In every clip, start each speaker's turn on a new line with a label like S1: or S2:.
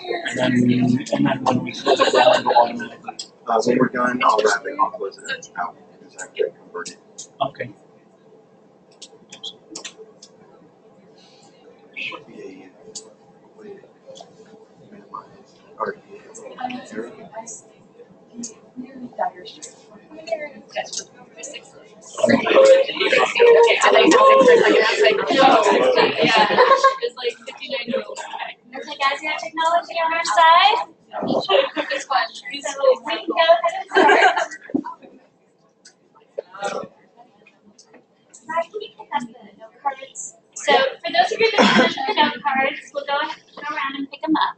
S1: And then when we close it down, go automatically.
S2: When we're done, I'll wrap it, I'll close it out, because I have to convert it.
S1: Okay.
S2: Should be a way to minimize, or
S3: Okay, guys, we have technology on our side. So we can go ahead and start. Can you pick up the note cards? So for those of you that have the note cards, we'll go around and pick them up.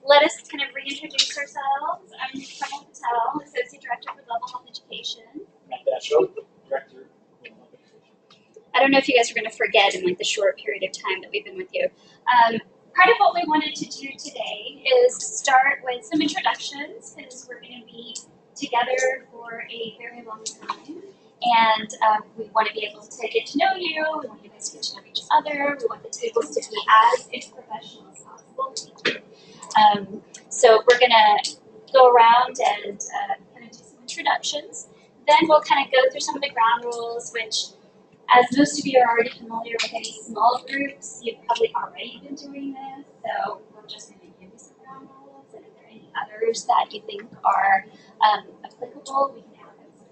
S3: Let us kind of reintroduce ourselves. I'm Pramila Patel, Associate Director for Global Health Education.
S1: Director.
S3: I don't know if you guys are going to forget in like the short period of time that we've been with you. Part of what we wanted to do today is start with some introductions, because we're going to be together for a very long time. And we want to be able to get to know you. We want you guys to get to know each other. We want the tables to be as interprofessional as possible. So we're going to go around and kind of do some introductions. Then we'll kind of go through some of the ground rules, which, as most of you are already familiar with any small groups, you've probably already been doing this. So we're just going to give you some ground rules. And if there are any others that you think are applicable, we can add those as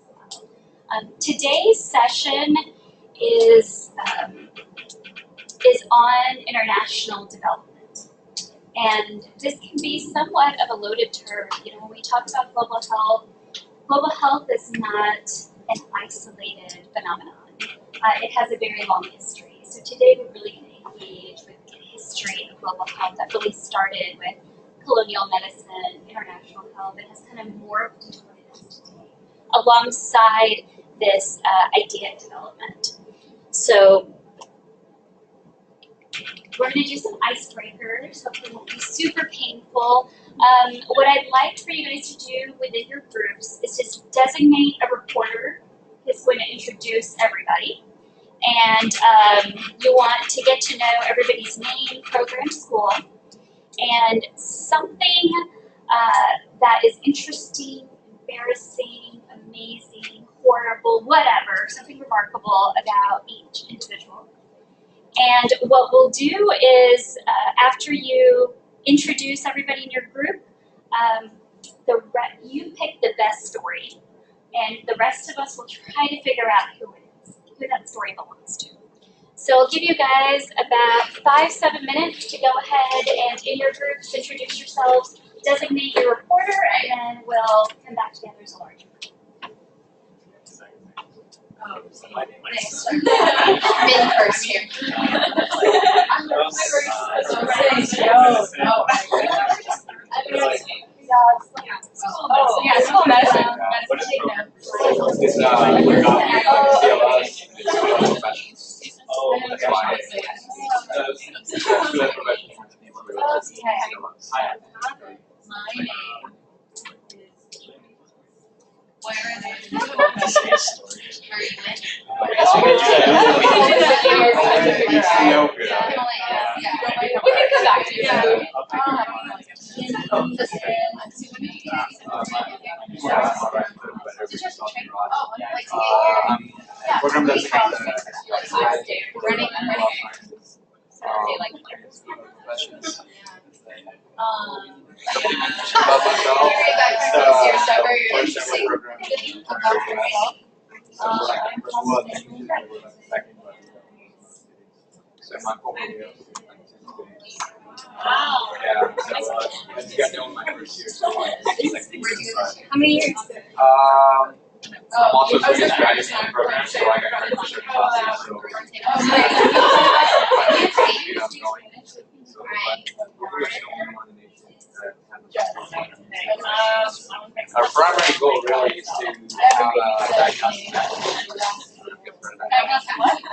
S3: well. Today's session is on international development. And this can be somewhat of a loaded term. You know, when we talk about global health is not an isolated phenomenon. It has a very long history. So today we're really going to engage with the history of global health that really started with colonial medicine, international health, and has kind of morphed into what it is today, alongside this idea of development. So we're going to do some icebreakers. Hopefully it won't be super painful. What I'd like for you guys to do within your groups is just designate a reporter who's going to introduce everybody. And you want to get to know everybody's name, program, school, and something that is interesting, embarrassing, amazing, horrible, whatever, something remarkable about each individual. And what we'll do is, after you introduce everybody in your group, you pick the best story, and the rest of us will try to figure out who that story belongs to. So I'll give you guys about 5-7 minutes to go ahead and in your groups introduce yourselves, designate your reporter, and then we'll come back together as a large group.
S4: Thanks. Me first here. Yeah, school medicine. Where are they? We can come back to you. How many years?
S2: I'm also doing a graduate program, so I got graduate classes. Our primary goal really is to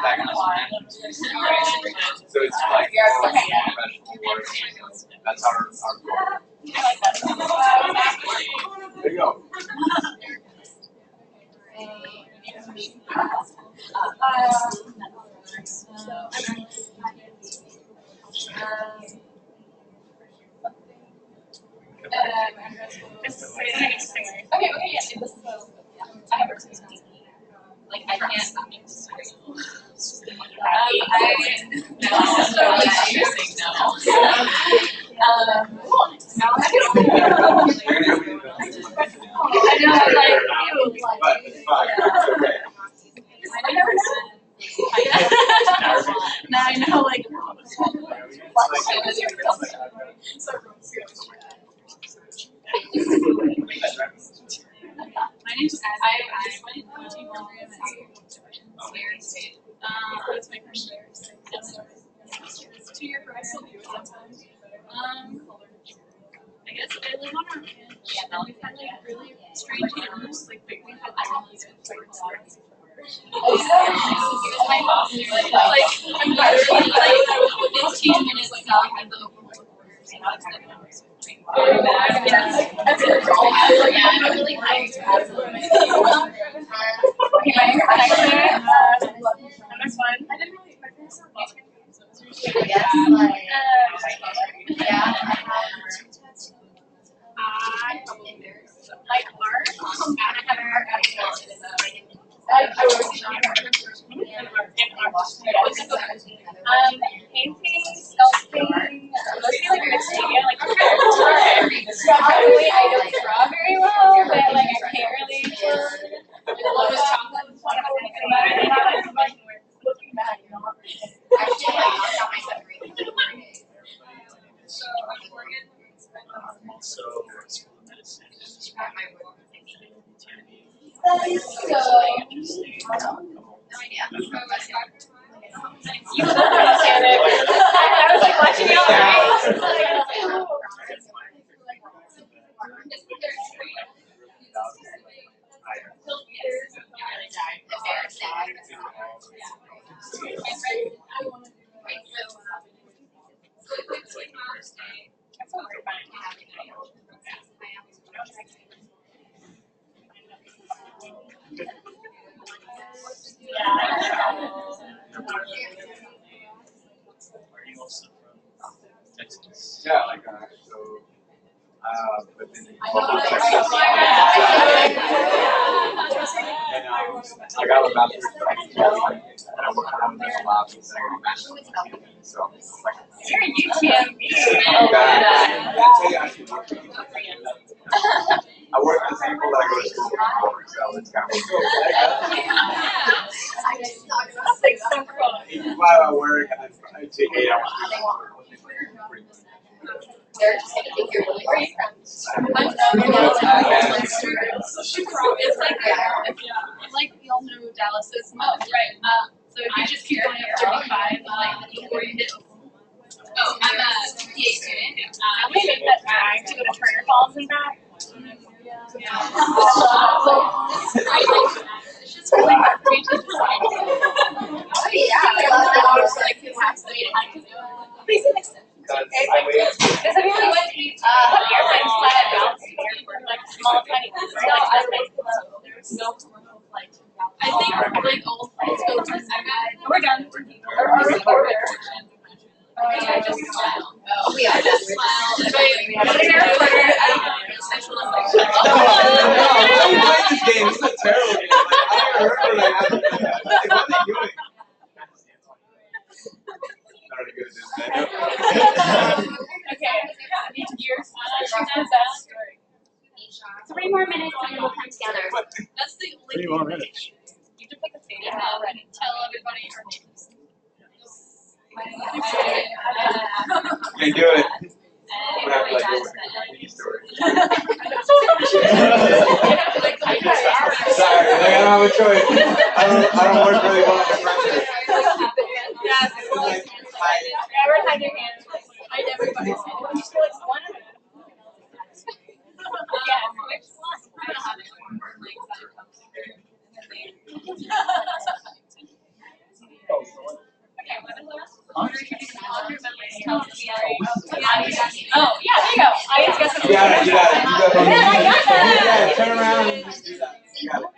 S2: diagnose. So it's like professional work. That's our goal. There you go.
S4: Okay, yeah, this is I have like I can't stop it.
S3: I know, like,
S2: But it's fine. It's okay.
S4: I never now I know, like, my name's I coaching program at Sierra State. It's my first year. It's a 2-year program. I guess I live on a ranch. And we've had like really strange animals. Like we've had animals with sports. My boss here, like I'm literally like within 2 minutes south of the open quarters. And that's like I'm really high. Okay, that was fun. I didn't really practice on music. Like art, painting, sculpting, mostly like mixed media, like probably I don't draw very well, but like I can't really what was chocolate was one of the things about it. Looking back, you know, actually like not myself really. So I'm working
S1: Also, school of medicine.
S4: at my work. No idea. You don't understand it. I was like watching you all night.
S1: Are you also from Texas?
S2: Yeah, like so. But then
S4: I
S2: I got a bachelor's and I worked on this a lot because I got a master's. So it's like
S3: you're a UTMB.
S2: I work with people that I go to school with, so it's kind of while I work and then I take 8 hours.
S4: They're just gonna think you're really great.
S3: It's like we all know Dallas is right. So if you just keep going up 35, like before you hit
S4: Oh, I'm a PA student.
S3: I may make that drive to go to Turner Falls and back. It's just really outrageous.
S4: Oh yeah, like who has to wait.
S3: Because I really went to airplanes fly at Dallas Airport, like small, tiny. No, there's no commercial flights. I think like all flights go to we're done.
S4: I just smile. Oh, we are done.
S2: Why are you playing this game? This is a terrible game. Like, I don't remember that happened. Like, what are they doing? Not really good at this.
S3: Okay, yours. 3 more minutes and then we'll come together.
S4: That's the
S1: 3 more minutes.
S4: You have to pick a thing already. Tell everybody your names.
S2: You can do it. I'm gonna have to like go with the story. Sorry, like, I don't have a choice. I don't work really well under pressure.
S4: Yes.
S2: Like,
S4: Never had your hands. I never got your hand. You still like one of them. Yeah, which one? I don't have anyone. Oh, yeah, there you go. I guess
S2: you got it, you got it. You got it.
S3: Yeah, I got that.
S2: Yeah, turn around and just do that. You got it.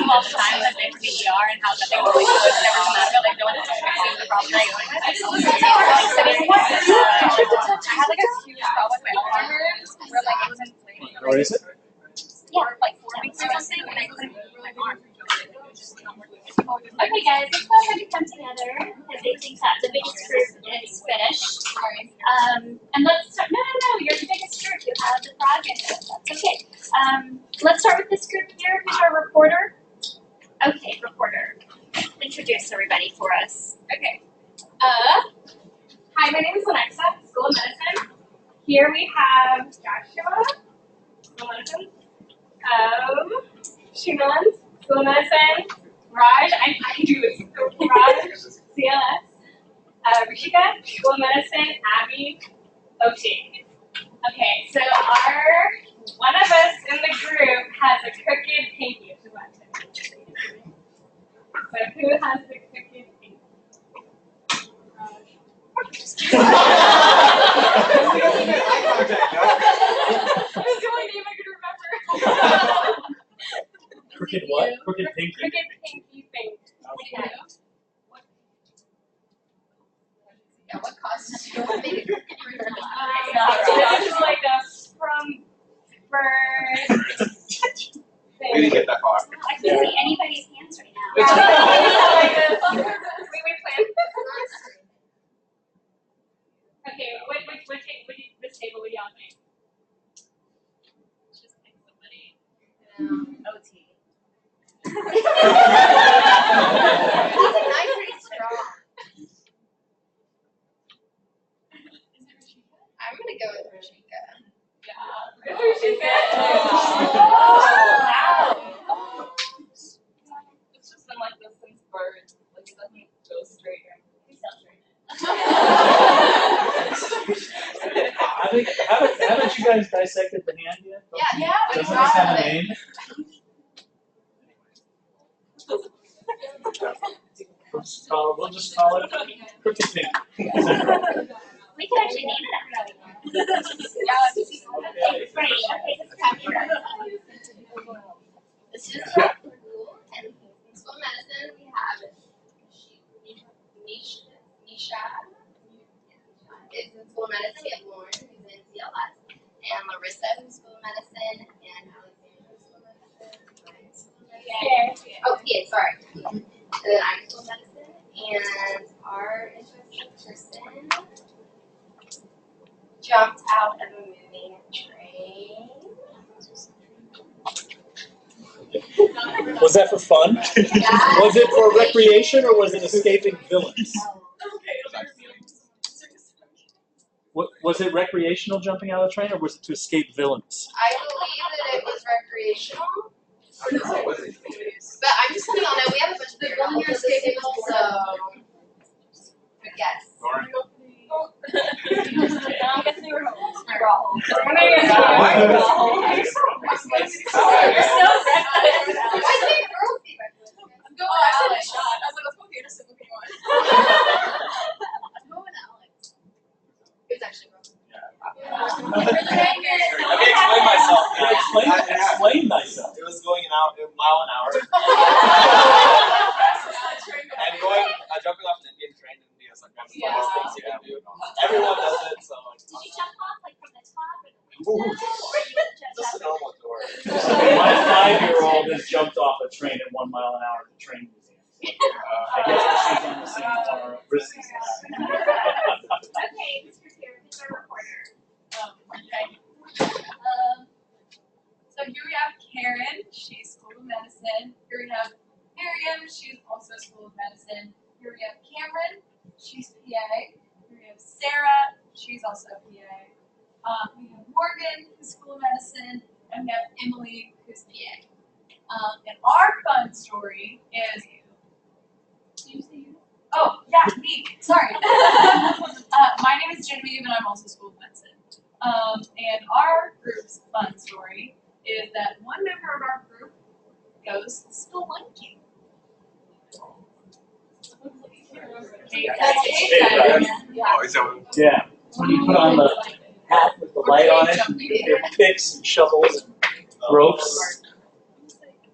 S4: them all the time that they've been ER and how that they were like, never come out of it, like no one has fixing the problem. I just listened to I had like a huge problem with my arms where like it was inflamed.
S5: What is it?
S4: Yeah, like 4 weeks or something, and I couldn't move my arm.
S3: Okay, guys, let's go ahead and come together because I think that the biggest group is finished. And let's start. No, you're the biggest group. You have the project. That's okay. Let's start with this group here. Who's our reporter? Okay, reporter. Introduce everybody for us.
S4: Okay. Hi, my name is Lenexa, School of Medicine. Here we have Joshua, School of Medicine. Shimon, School of Medicine. Raj, I can do this. Raj, CLS. Rishika, School of Medicine. Abby, OT. Okay, so one of us in the group has a crooked pinky. If you want to. So who has the crooked pinky? That's the only name I could remember.
S5: Crooked what? Crooked pinky.
S4: Crooked pinky thing.
S5: Okay.
S4: Yeah, what causes you to make it crooked?
S3: This
S4: is like a from bird thing.
S2: We didn't get that far.
S3: I can't see anybody's hands right now.
S4: We plan. Okay, which table would y'all think? Just pick somebody. OT.
S6: I'm pretty strong. I'm gonna go with Rashika.
S4: Yeah. Rashika. Wow. It's just been like this since birth. Like it doesn't go straight. Please don't
S5: Haven't you guys dissected the hand yet?
S6: Yeah.
S5: Doesn't this have a name? We'll just call it crooked pinky.
S3: We could actually name it after you. Okay, great. Okay,
S6: This is so cool. And in school of medicine, we have Nisha is in school of medicine. We have Lauren, who's in CLS, and Larissa, who's in school of medicine, and Alexandra, who's in school of medicine. I'm school of medicine. Oh, PA, sorry. And then I'm in school of medicine, and our interesting person jumped out of a moving train.
S5: Was that for fun? Was it for recreation or was it escaping villains? Was it recreational jumping out of the train or was it to escape villains?
S6: I believe that it was recreational. But I'm just letting y'all know we have a bunch of people on this table, so good guess.
S4: I'm guessing they were homeless.
S5: Explain myself.
S2: It was going a mile an hour. And jumping off an Indian train in India is like one of the funnest things you can do. Everyone does it, so.
S3: did you jump off like from the top or the window? Or you just
S2: Just a normal door.
S5: My 5-year-old has jumped off a train at 1 mile an hour at the train museum. I guess she's on the same risk as that.
S3: Okay, who's here? Who's our reporter?
S7: So here we have Karen, she's School of Medicine. Here we have Miriam, she's also School of Medicine. Here we have Cameron, she's PA. Here we have Sarah, she's also PA. We have Morgan, who's School of Medicine, and we have Emily, who's PA. And our fun story is Did you say you? Oh, yeah, me. Sorry. My name is Genevieve, and I'm also School of Medicine. And our group's fun story is that one member of our group goes spelunking.
S5: Yeah. When you put on the hat with the light on it, there are picks and shovels and ropes.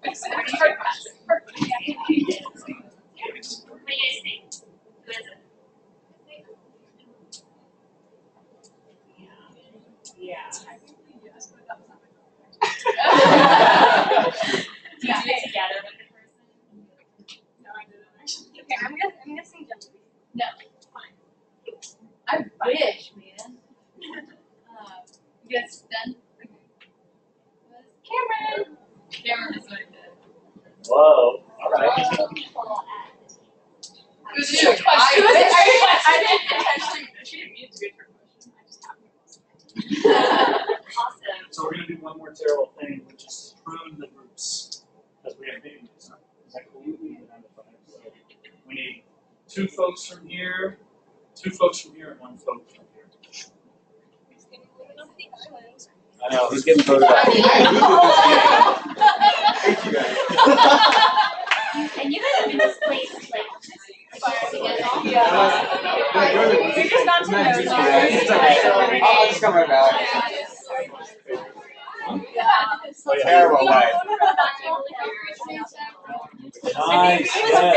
S3: Hard question. What do you guys think? Who is it?
S7: Yeah.
S4: Do you do it together with the person?
S7: No, I didn't actually.
S4: Okay, I'm guessing Jump.
S7: No, fine. I wish, man. You guys done? Okay. Cameron. Cameron is very good.
S5: Whoa. All right.
S3: Multiple people at the table.
S7: It was a question. I didn't actually. She didn't mean to get her question. I just happened to.
S3: Awesome.
S5: So we're gonna do one more terrible thing, which is prune the groups, because we have meetings. Is that cool? So we need 2 folks from here, 2 folks from here, and 1 folks from here. I know, who's getting voted out?
S2: Thank you guys.
S3: And you guys have been displaced like
S4: We're just not to know.
S2: It's okay. I'll just come right back.
S5: Oh, yeah.
S2: Terrible way.
S5: Nice. Yes.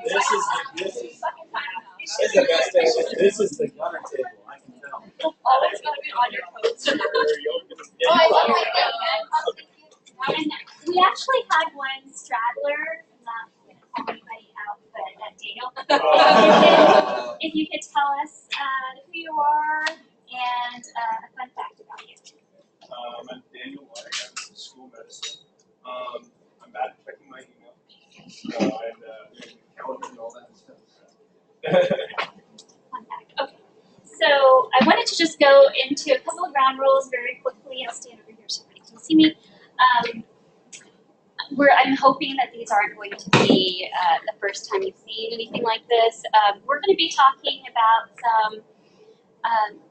S5: This is the best table. This is the gunner table. I can tell.
S3: always gotta be on your toes. We actually had one straggler, not gonna call anybody out, but Daniel. If you could tell us who you are and a fun fact about you.
S8: I'm Daniel White. I'm in school medicine. I'm bad at checking my email and calendar and all that stuff.
S3: Fun fact. Okay. So I wanted to just go into a couple of ground rules very quickly. I'll stand over here so everybody can see me. I'm hoping that these aren't going to be the first time you've seen anything like this. We're going to be talking about some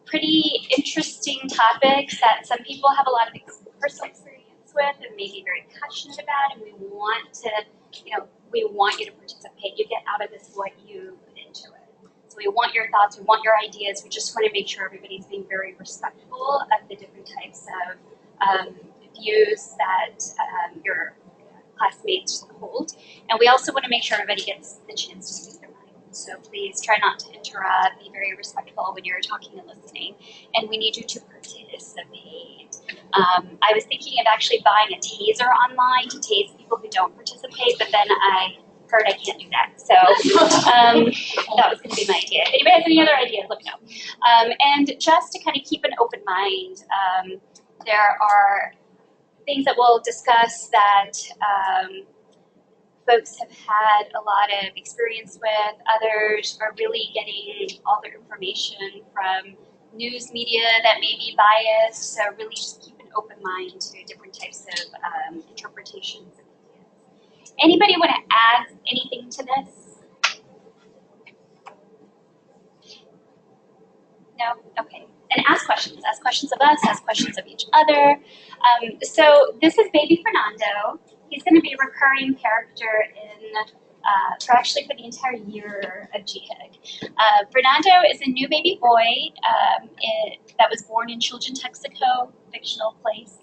S3: pretty interesting topics that some people have a lot of personal experience with and may be very passionate about, and we want you to participate. You get out of this what you put into it. So we want your thoughts, we want your ideas. We just want to make sure everybody's being very respectful of the different types of views that your classmates hold. And we also want to make sure everybody gets the chance to speak their mind. So please try not to interrupt, be very respectful when you're talking and listening. And we need you to participate. I was thinking of actually buying a taser online to tase people who don't participate, but then I heard I can't do that. So that was going to be my idea. If anybody has any other ideas, let me know. And just to kind of keep an open mind, there are things that we'll discuss that folks have had a lot of experience with. Others are really getting all their information from news media that may be biased. So really just keep an open mind to different types of interpretations. Anybody want to add anything to this? No? Okay. And ask questions. Ask questions of us, ask questions of each other. So this is baby Fernando. He's going to be a recurring character for the entire year of GHICC. Fernando is a new baby boy that was born in Chilton, Texaco, fictional place,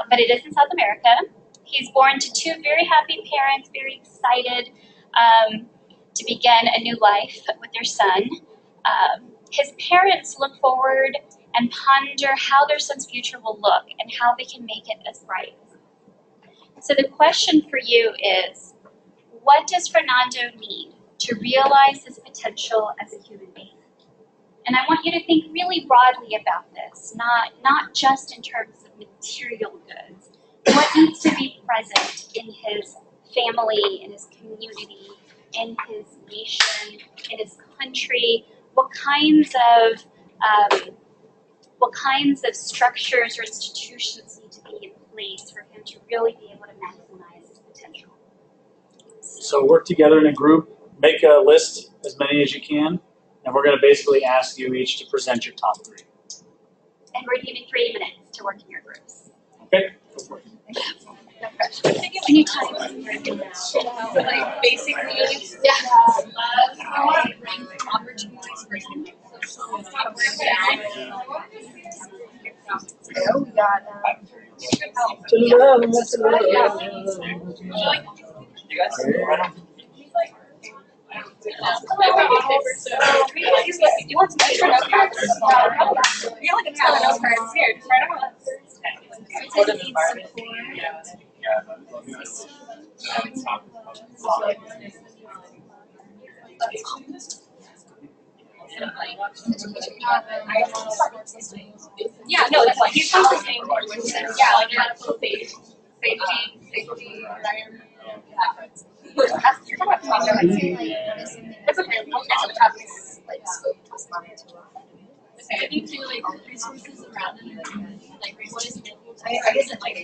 S3: but it is in South America. He's born to 2 very happy parents, very excited to begin a new life with their son. His parents look forward and ponder how their son's future will look and how they can make it as bright. So the question for you is, what does Fernando need to realize his potential as a human being? And I want you to think really broadly about this, not just in terms of material goods. What needs to be present in his family, in his community, in his nation, in his country? What kinds of structures or institutions need to be in place for him to really be able to maximize his potential?
S5: So work together in a group, make a list, as many as you can, and we're going to basically ask you each to present your top 3.
S3: And we're giving 3 minutes to work in your groups.
S5: Okay? Go for it.
S3: No pressure. Any time.
S4: Like basically, bring opportunities for social.
S6: We got
S5: To love and to love.
S2: You guys right on.
S4: You want some extra note cards? You like a ton of note cards here. Just write them on.
S2: What an environment.
S4: Yeah, no, it's like he's kind of the same. Yeah, like medical safety, environment. You're talking about it's okay. We'll get to the topics. Okay, I think too, like resources around it, like what is available to us, I guess it's like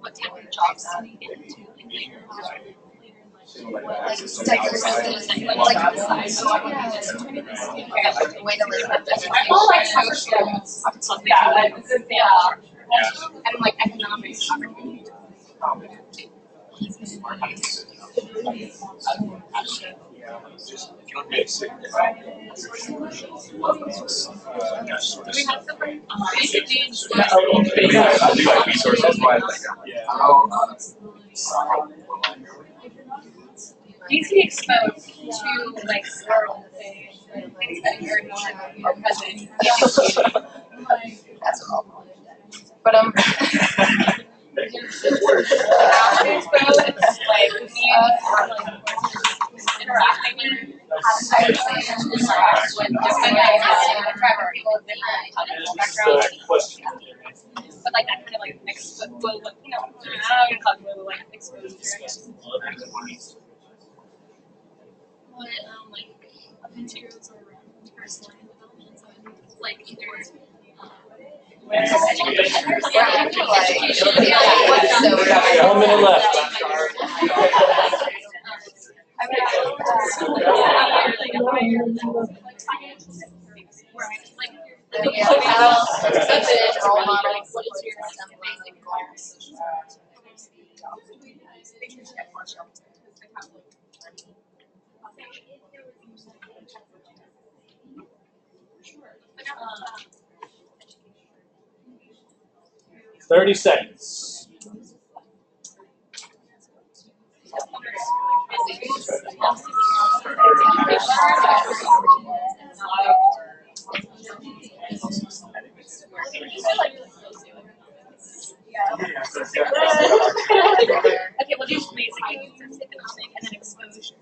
S4: what type of jobs do we get into, like later in life, what and like economics opportunities. Do we have something?
S2: I do like resources wise, like
S4: Needs to be exposed to like world things that you're not present.
S6: That's all. But
S4: Exposed, it's like me interacting with different people with different backgrounds. But like that kind of like exposure, you know, I don't know call it like exposure, I guess. What like materials are around personal development, so like either education,
S5: Yeah, 1 minute left.
S6: role models, what is your basic goals?
S5: 30 seconds.
S4: Okay, we'll do basic economic and then exposure.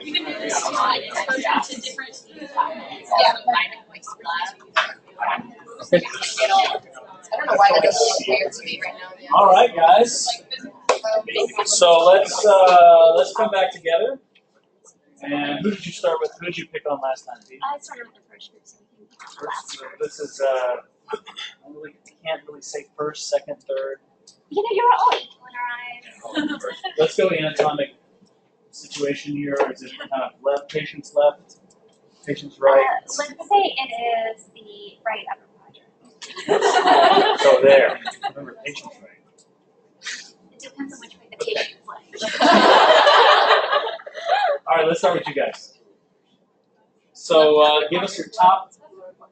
S4: You can do exposure to different
S6: I don't know why that doesn't look clear to me right now.
S5: All right, guys. So let's come back together. And who did you start with? Who did you pick on last time, Pete?
S3: I started with the first group, so we can last group.
S5: This is I can't really say first, second, third.
S3: You know, you're all equal in our eyes.
S5: Let's go anatomic situation here. Is it kind of left, patient's left, patient's right?
S3: Let's say it is the right upper quadrant.
S5: So there. Remember, patient's right.
S3: It depends on which way the patient is
S5: All right, let's start with you guys. So give us your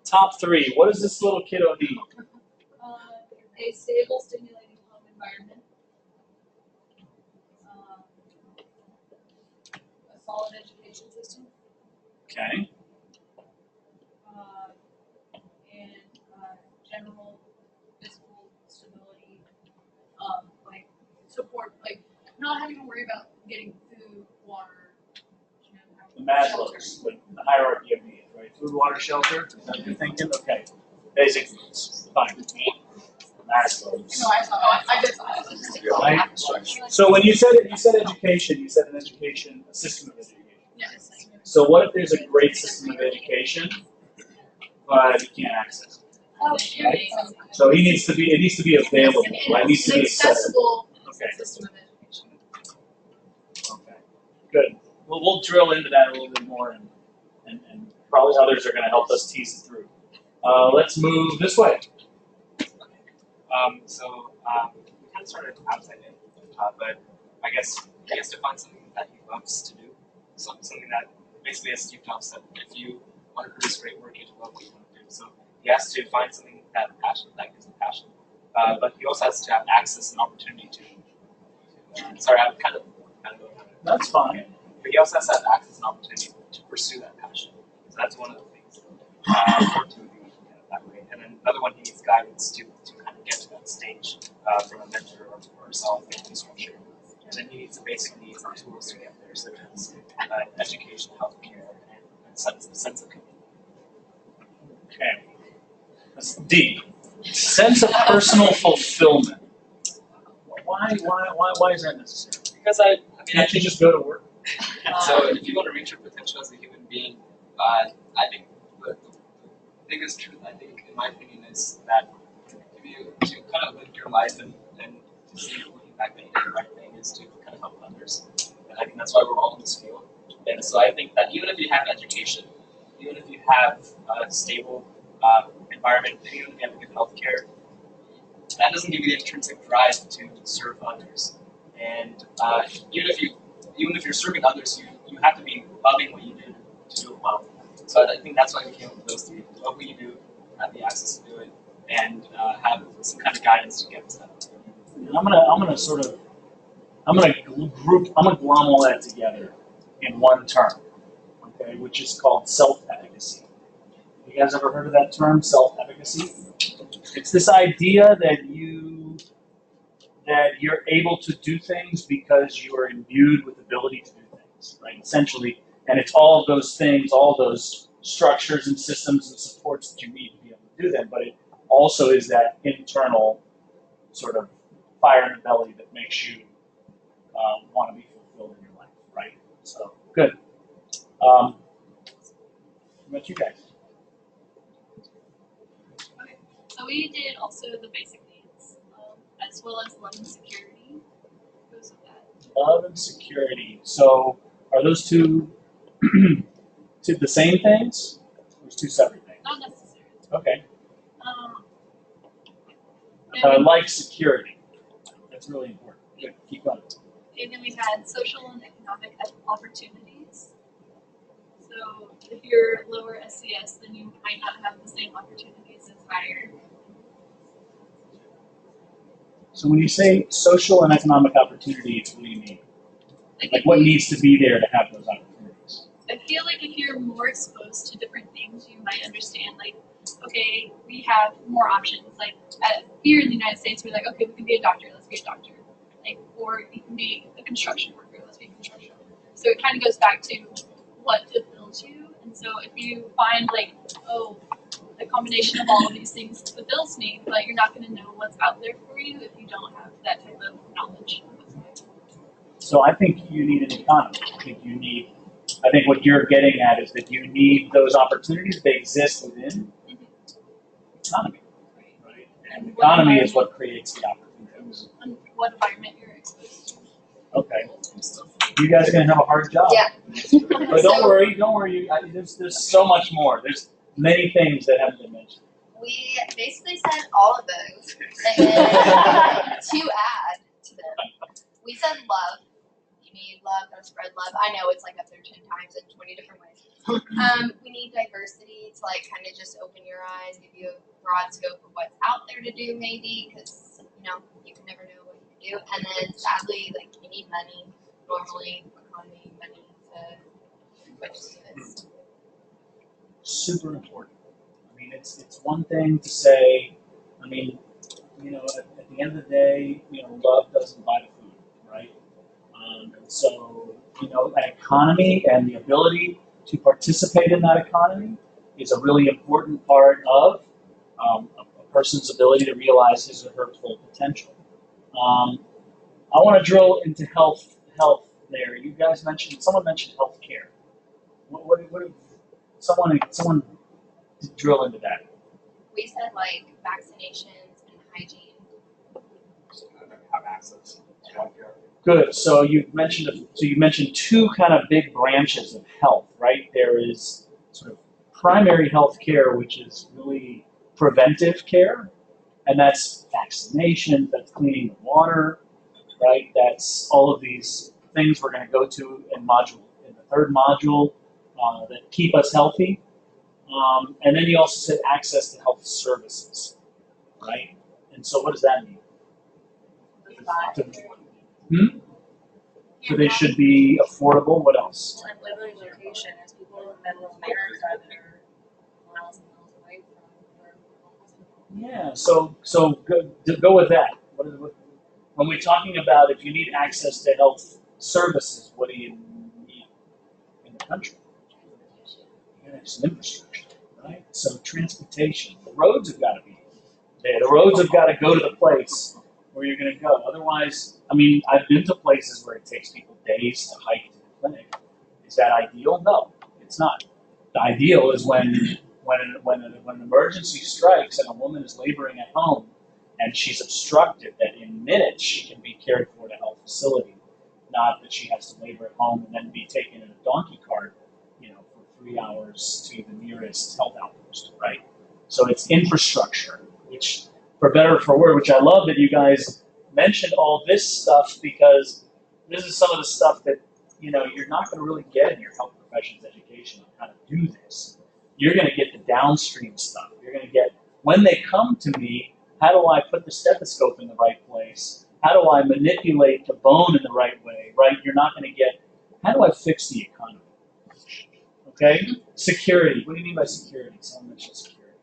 S5: top three. What does this little kiddo need?
S7: A stable, stimulating home environment. A solid education system.
S5: Okay.
S7: And general physical stability. Like support, like not having to worry about getting food, water. You know,
S5: The Maslow's, the hierarchy of needs, right? Food, water, shelter. Is that what you're thinking? Okay. Basic needs. Fine. Maslow's.
S7: No, I did something.
S5: Right? So when you said education, you said a system of education.
S7: Yes.
S5: So what if there's a great system of education, but he can't access it?
S7: Oh,
S5: Right? So it needs to be available, right? It needs to be accessible. Okay.
S7: System of education.
S5: Okay. Good. Well, we'll drill into that a little bit more, and probably others are going to help us tease it through. Let's move this way.
S2: We kind of started outside in, but I guess he has to find something that he loves to do, something that basically, as Steve Jobs said, if you want to produce great work, you have to love what you want to do. So He has to find something that gives him passion. But he also has to have access and opportunity to. Sorry, I'm kind of.
S5: That's fine.
S2: But he also has to have access and opportunity to pursue that passion. So that's one of the things. Or to be that way. And then another one, he needs guidance to kind of get to that stage from a mentor or self-family structure. And then he needs the basic needs and tools to get there, such as education, healthcare, and sense of community.
S5: Okay. That's deep. Sense of personal fulfillment. Why is that necessary?
S2: Because I
S5: Can't you just go to work?
S2: So if you want to reach your potential as a human being, I think the biggest truth, I think, in my opinion, is that to kind of live your life and to see looking back that you did the right thing is to kind of help others. And I think that's why we're all in this field. And so I think that even if you have education, even if you have a stable environment, even if you have good health care, that doesn't give you the intrinsic drive to serve others. And even if you're serving others, you have to be loving what you do to do it well. So I think that's why we came up with those three: love what you do, have the access to do it, and have some kind of guidance to get to that.
S5: I'm gonna glom all that together in one term, okay, which is called self-efficacy. You guys ever heard of that term, self-efficacy? It's this idea that you're able to do things because you are imbued with ability to do things, right? Essentially, and it's all of those things, all those structures and systems and supports that you need to be able to do them, but it also is that internal sort of fire in the belly that makes you want to be fulfilled in your life, right? So, good. What about you guys?
S7: Okay, so we did also the basic needs, as well as love and security. Goes with that.
S5: Love and security. So, are those two the same things? Or two separate things?
S7: Not necessarily.
S5: Okay.
S7: And
S5: I like security. That's really important. Good. Keep going.
S7: and then we had social and economic opportunities. So if you're lower SCS, then you might not have the same opportunities as higher.
S5: So when you say social and economic opportunities, what do you mean? Like what needs to be there to have those opportunities?
S7: I feel like if you're more exposed to different things, you might understand, like, okay, we have more options. Like, here in the United States, we're like, okay, we can be a doctor, let's be a doctor. Like, or you can be a construction worker, let's be a construction worker. So it kind of goes back to what fulfills you. And so if you find, like, oh, a combination of all of these things fulfills me, but you're not going to know what's out there for you if you don't have that type of knowledge.
S5: So I think you need an economy. I think what you're getting at is that you need those opportunities. They exist within economy, right? And economy is what creates the opportunities.
S7: And what environment you're exposed to.
S5: Okay. You guys are going to have a hard job.
S6: Yeah.
S5: But don't worry. There's so much more. There's many things that haven't been mentioned.
S6: We basically said all of those. And then to add to them, we said love. You need love, gotta spread love. I know it's like up there 10 times in 20 different ways. We need diversity to like kind of just open your eyes, give you a broad scope of what's out there to do maybe, because you can never know what you can do. And then sadly, like you need money, normally economy, money to switch to this.
S5: Super important. I mean, it's one thing to say, I mean, at the end of the day, love doesn't buy the food, right? And so, an economy and the ability to participate in that economy is a really important part of a person's ability to realize his or her full potential. I want to drill into health there. You guys someone mentioned health care. Someone drill into that.
S6: We said like vaccinations and hygiene.
S2: Have access to healthcare.
S5: Good. So you mentioned two kind of big branches of health, right? There is sort of primary health care, which is really preventive care, and that's vaccination, that's cleaning the water, right? That's all of these things we're going to go to in the third module that keep us healthy. And then you also said access to health services, right? And so what does that mean? So they should be affordable. What else?
S4: Like living location, as people in the middle of America that are miles and miles away from their homes.
S5: Yeah. So go with that. When we're talking about if you need access to health services, what do you need in the country? Yeah, some infrastructure, right? So transportation. The roads have got to be there. The roads have got to go to the place where you're going to go. Otherwise, I mean, I've been to places where it takes people days to hike to the clinic. Is that ideal? No, it's not. The ideal is when an emergency strikes and a woman is laboring at home and she's obstructed, that in minutes she can be cared for at a health facility, not that she has to labor at home and then be taken in a donkey cart, for 3 hours to the nearest health outpost, right? So it's infrastructure, which, for better or for worse, which I love that you guys mentioned all this stuff, because this is some of the stuff that you're not going to really get in your health professions education on how to do this. You're going to get the downstream stuff. You're going to get, when they come to me, how do I put the stethoscope in the right place? How do I manipulate the bone in the right way, right? You're not going to get, how do I fix the economy? Okay? Security. What do you mean by security? Someone mentioned security.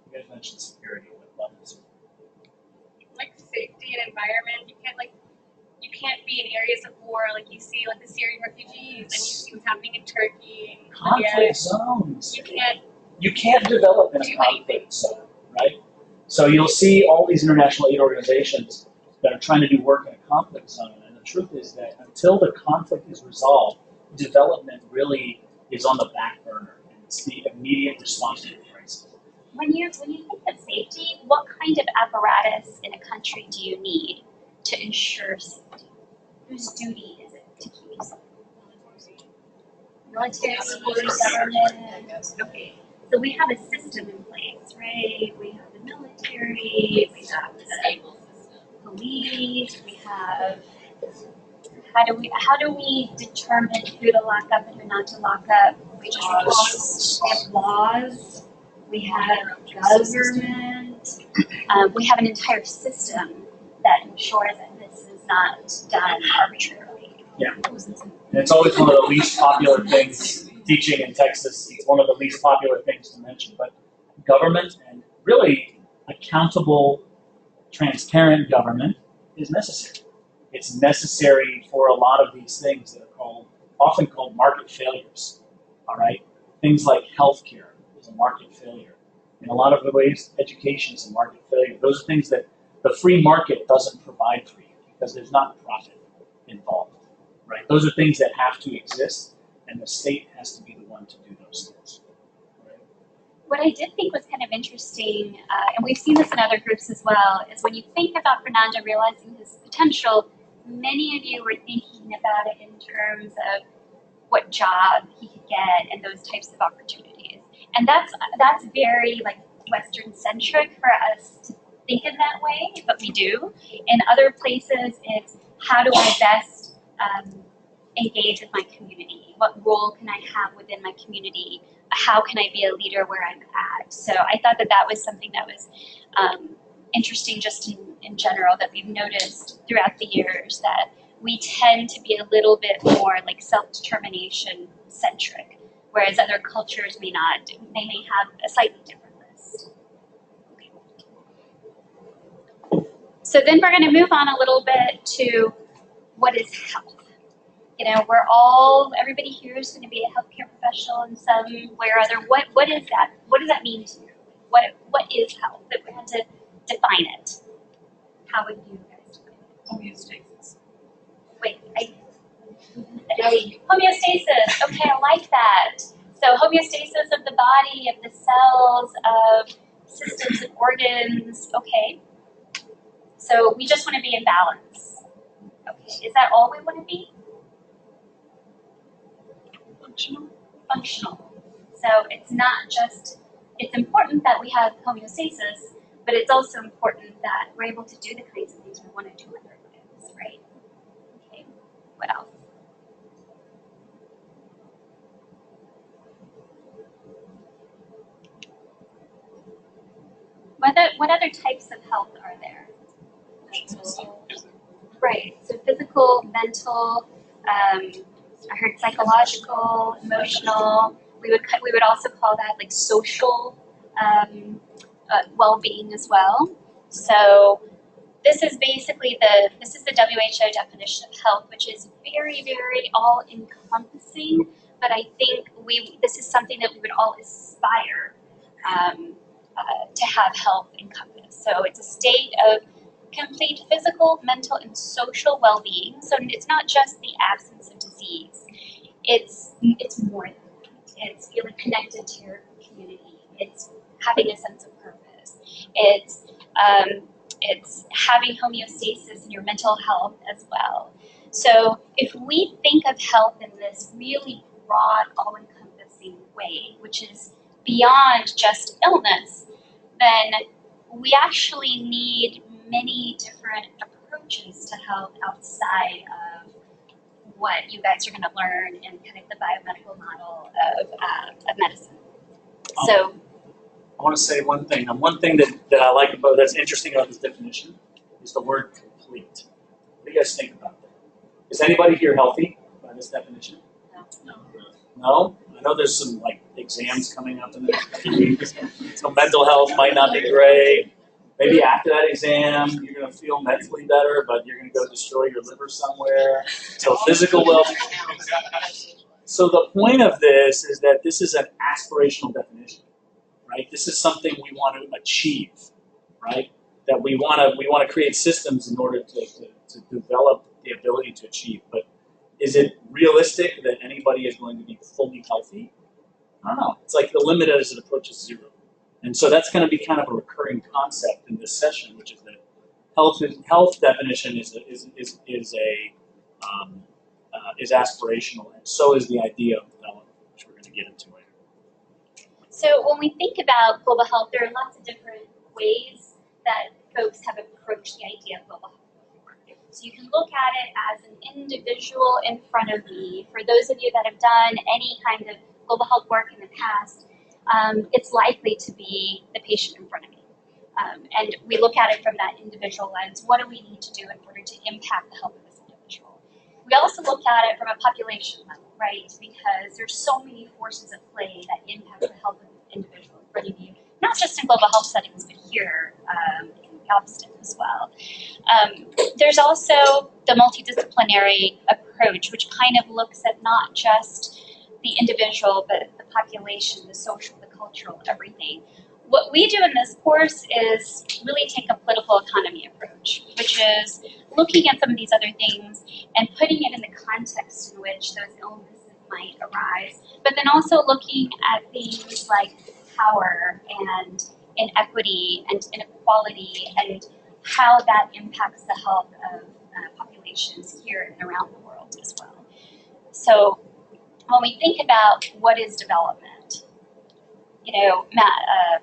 S5: You guys mentioned security. What levels?
S4: Like safety and environment, you can't be in areas of war, like you see like the Syrian refugees, and you see what's happening in Turkey and
S5: Conflict zones.
S4: You can't
S5: You can't develop in a conflict zone, right? So you'll see all these international aid organizations that are trying to do work in a conflict zone, and the truth is that until the conflict is resolved, development really is on the back burner, and it's the immediate response to the crisis.
S3: When you think of safety, what kind of apparatus in a country do you need to ensure safety? Whose duty is it to keep you safe? Military, government. Okay, so we have a system in place, right? We have the military, we have the police, we have. How do we determine who to lock up and who not to lock up? We have laws. We have government. We have an entire system that ensures that this is not done arbitrarily.
S5: Yeah. And it's always one of the least popular things, teaching in Texas, it's one of the least popular things to mention. But government, and really accountable, transparent government, is necessary. It's necessary for a lot of these things that are often called market failures. All right? Things like healthcare is a market failure. In a lot of the ways, education is a market failure. Those are things that the free market doesn't provide for you because there's not profit involved. Right? Those are things that have to exist, and the state has to be the one to do those things. Right?
S3: What I did think was kind of interesting, and we've seen this in other groups as well, is when you think about Fernando realizing his potential, many of you were thinking about it in terms of what job he could get and those types of opportunities. And that's very Western centric for us to think in that way, but we do. In other places, it's how do I best engage with my community? What role can I have within my community? How can I be a leader where I'm at? So I thought that was something that was interesting just in general, that we've noticed throughout the years, that we tend to be a little bit more self-determination centric, whereas other cultures may not. They may have a slightly different list. Okay. So then we're going to move on a little bit to what is health. Everybody here is going to be a healthcare professional in some way or other. What is that? What does that mean to you? What is health? If we had to define it, how would you guys define it?
S4: homeostasis.
S3: Wait, homeostasis. Okay, I like that. So homeostasis of the body, of the cells, of systems and organs. Okay. So we just want to be in balance. Okay. Is that all we want to be? Functional. So it's not just, it's important that we have homeostasis, but it's also important that we're able to do the kinds of things we want to do with our lives, right? Okay, what else? what other types of health are there? Right. So physical, mental. I heard psychological, emotional. We would also call that like social well-being as well. So this is basically the WHO definition of health, which is very, very all-encompassing. But I think this is something that we would all aspire to have health encompass. So it's a state of complete physical, mental, and social well-being. So it's not just the absence of disease. It's more than that. It's feeling connected to your community. It's having a sense of purpose. It's having homeostasis in your mental health as well. So if we think of health in this really broad, all-encompassing way, which is beyond just illness, then we actually need many different approaches to health outside of what you guys are going to learn in kind of the biomedical model of medicine. So
S5: I want to say one thing. One thing that I like about that's interesting about this definition is the word complete. What do you guys think about that? Is anybody here healthy by this definition? No? I know there's some like exams coming up in the next few weeks. So mental health might not be great. Maybe after that exam, you're going to feel mentally better, but you're going to go destroy your liver somewhere. So physical well-being. So the point of this is that this is an aspirational definition, right? This is something we want to achieve, right? That we want to create systems in order to develop the ability to achieve. But is it realistic that anybody is going to be fully healthy? I don't know. It's like the limit as it approaches zero. And so that's going to be kind of a recurring concept in this session, which is that health definition is aspirational, and so is the idea of development, which we're going to get into later.
S3: So when we think about global health, there are lots of different ways that folks have approached the idea of global health. So you can look at it as an individual in front of me. For those of you that have done any kind of global health work in the past, it's likely to be the patient in front of me. And we look at it from that individual lens. What do we need to do in order to impact the health of this individual? We also look at it from a population level, right? Because there's so many forces at play that impact the health of the individual in front of you, not just in global health settings, but here in Galveston as well. There's also the multidisciplinary approach, which kind of looks at not just the individual, but the population, the social, the cultural, everything. What we do in this course is really take a political economy approach, which is looking at some of these other things and putting it in the context in which those illnesses might arise, but then also looking at things like power and inequity and inequality and how that impacts the health of populations here and around the world as well. So when we think about what is development,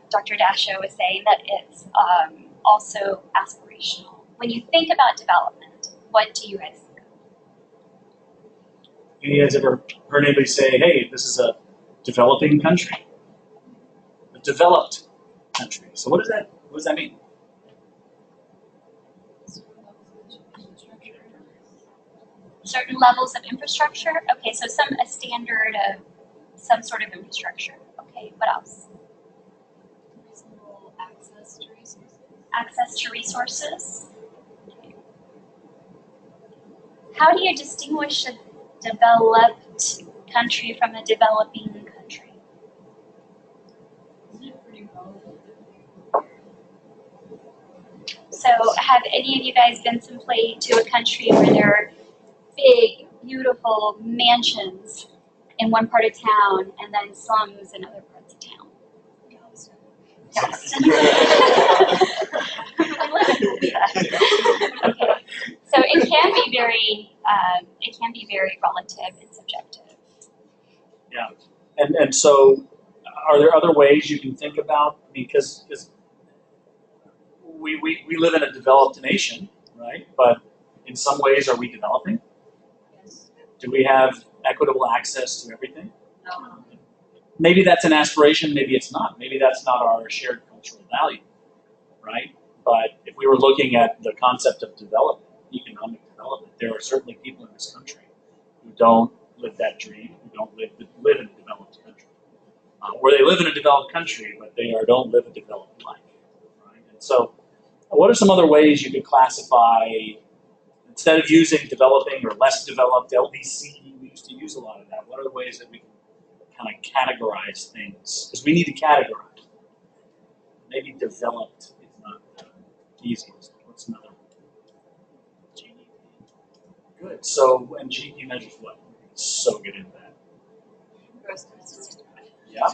S3: Dr. Dasho was saying that it's also aspirational. When you think about development, what do you guys think of?
S5: You guys ever heard anybody say, hey, this is a developing country? A developed country. So what does that mean?
S3: Certain levels of infrastructure? Okay, so a standard of some sort of infrastructure. Okay, what else?
S4: Reasonable access to resources.
S3: Access to resources. Okay. How do you distinguish a developed country from a developing country?
S4: Isn't it pretty relevant?
S3: So have any of you guys been to a country where there are big, beautiful mansions in one part of town and then slums in other parts of town? Yes. Okay. So it can be very relative and subjective.
S5: Yeah, and so are there other ways you can think about, because we live in a developed nation, right? But in some ways, are we developing?
S4: Yes.
S5: Do we have equitable access to everything?
S4: No.
S5: Maybe that's an aspiration, maybe it's not. Maybe that's not our shared cultural value. right? But if we were looking at the concept of development, economic development, there are certainly people in this country who don't live that dream, who don't live in a developed country. Or they live in a developed country, but they don't live a developed life, right? And so what are some other ways you could classify, instead of using developing or less developed, LDC, we used to use a lot of that. What are the ways that we can kind of categorize things? Because we need to categorize. Maybe developed is not the easiest. What's another one? GDP. Good. So, and GDP measures what? So get into that. Yeah.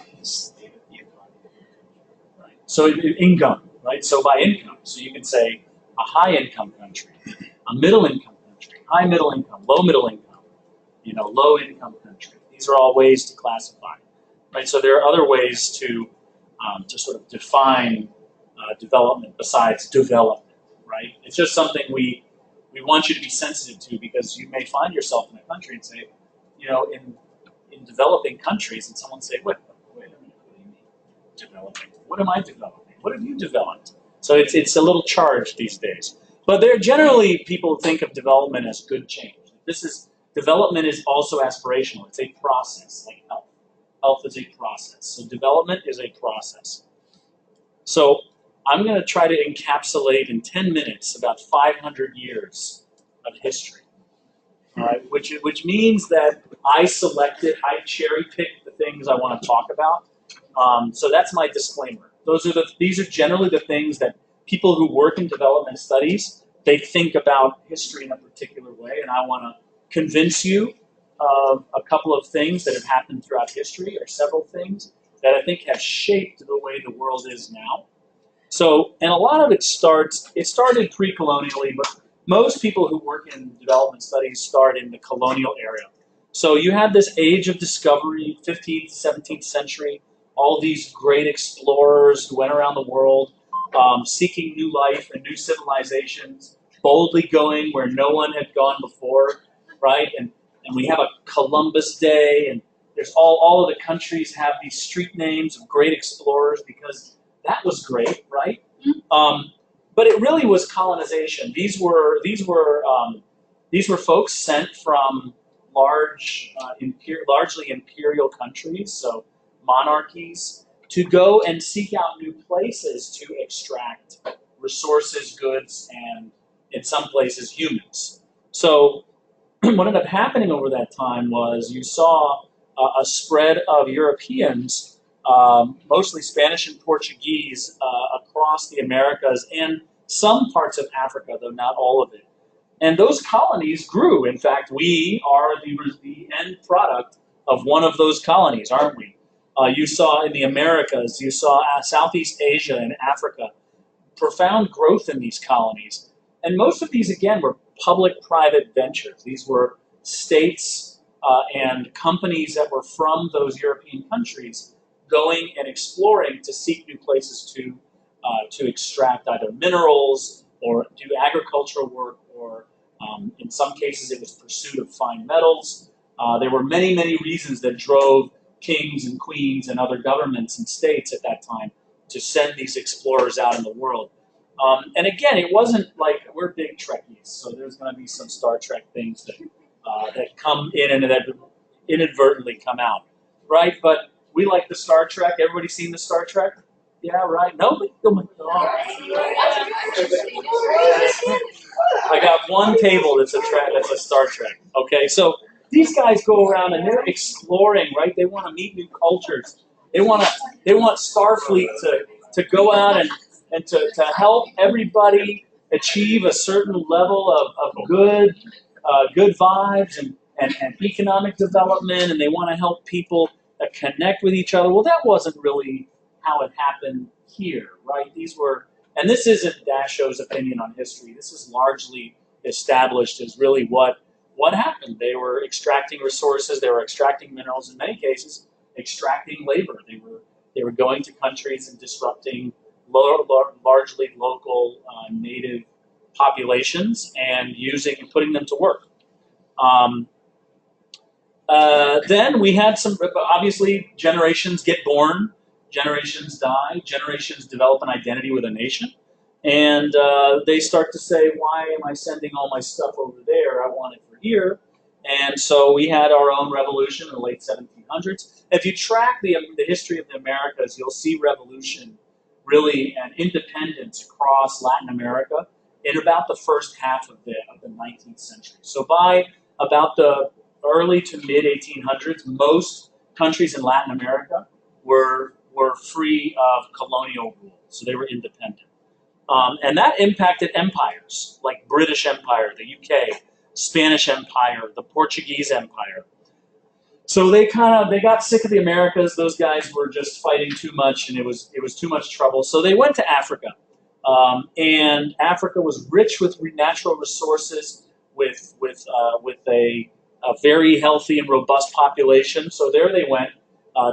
S5: Right. So income, right? So by income, so you can say a high income country, a middle income country, high middle income, low middle income, low income country. These are all ways to classify, right? So there are other ways to sort of define development besides development, right? It's just something we want you to be sensitive to, because you may find yourself in a country and say, in developing countries, and someone say, wait a minute, what do you mean developing? What am I developing? What have you developed? So it's a little charged these days. But there generally, people think of development as good change. Development is also aspirational. It's a process, like health. Health is a process. So development is a process. So I'm going to try to encapsulate in 10 minutes about 500 years of history. All right, which means that I cherry-picked the things I want to talk about. So that's my disclaimer. These are generally the things that people who work in development studies, they think about history in a particular way, and I want to convince you of a couple of things that have happened throughout history, or several things that I think have shaped the way the world is now. So, and a lot of it started pre-colonially, but most people who work in development studies start in the colonial era. So you had this age of discovery, 15th, 17th century, all these great explorers who went around the world seeking new life and new civilizations, boldly going where no one had gone before, right? And we have a Columbus Day, and there's all of the countries have these street names of great explorers, because that was great, right? But it really was colonization. These were folks sent from largely imperial countries, so monarchies, to go and seek out new places to extract resources, goods, and in some places humans. So what ended up happening over that time was you saw a spread of Europeans, mostly Spanish and Portuguese, across the Americas and some parts of Africa, though not all of it. And those colonies grew. In fact, we are the end product of one of those colonies, aren't we? You saw in the Americas, you saw Southeast Asia and Africa, profound growth in these colonies. And most of these, again, were public-private ventures. These were states and companies that were from those European countries going and exploring to seek new places to extract either minerals or do agricultural work, or in some cases it was pursuit of fine metals. There were many, many reasons that drove kings and queens and other governments and states at that time to send these explorers out in the world. And again, it wasn't like, we're big Trekkies, so there's going to be some Star Trek things that come in and that inadvertently come out, right? But we like the Star Trek. Everybody seen the Star Trek? Yeah, right. Nobody. Oh my God. I got one table that's a Star Trek. Okay, so these guys go around and they're exploring, right? They want to meet new cultures. They want Starfleet to go out and to help everybody achieve a certain level of good vibes and economic development, and they want to help people connect with each other. Well, that wasn't really how it happened here, right? And this isn't Dasho's opinion on history. This is largely established as really what happened. They were extracting resources, they were extracting minerals, in many cases, extracting labor. They were going to countries and disrupting largely local native populations and putting them to work. Then we had obviously, generations get born, generations die, generations develop an identity with a nation. And they start to say, why am I sending all my stuff over there? I want it for here. And so we had our own revolution in the late 1700s. If you track the history of the Americas, you'll see revolution really and independence across Latin America in about the first half of the 19th century. So by about the early to mid 1800s, most countries in Latin America were free of colonial rule, so they were independent. And that impacted empires like British Empire, the UK, Spanish Empire, the Portuguese Empire. So they got sick of the Americas. Those guys were just fighting too much, and it was too much trouble. So they went to Africa, and Africa was rich with natural resources, with a very healthy and robust population. So there they went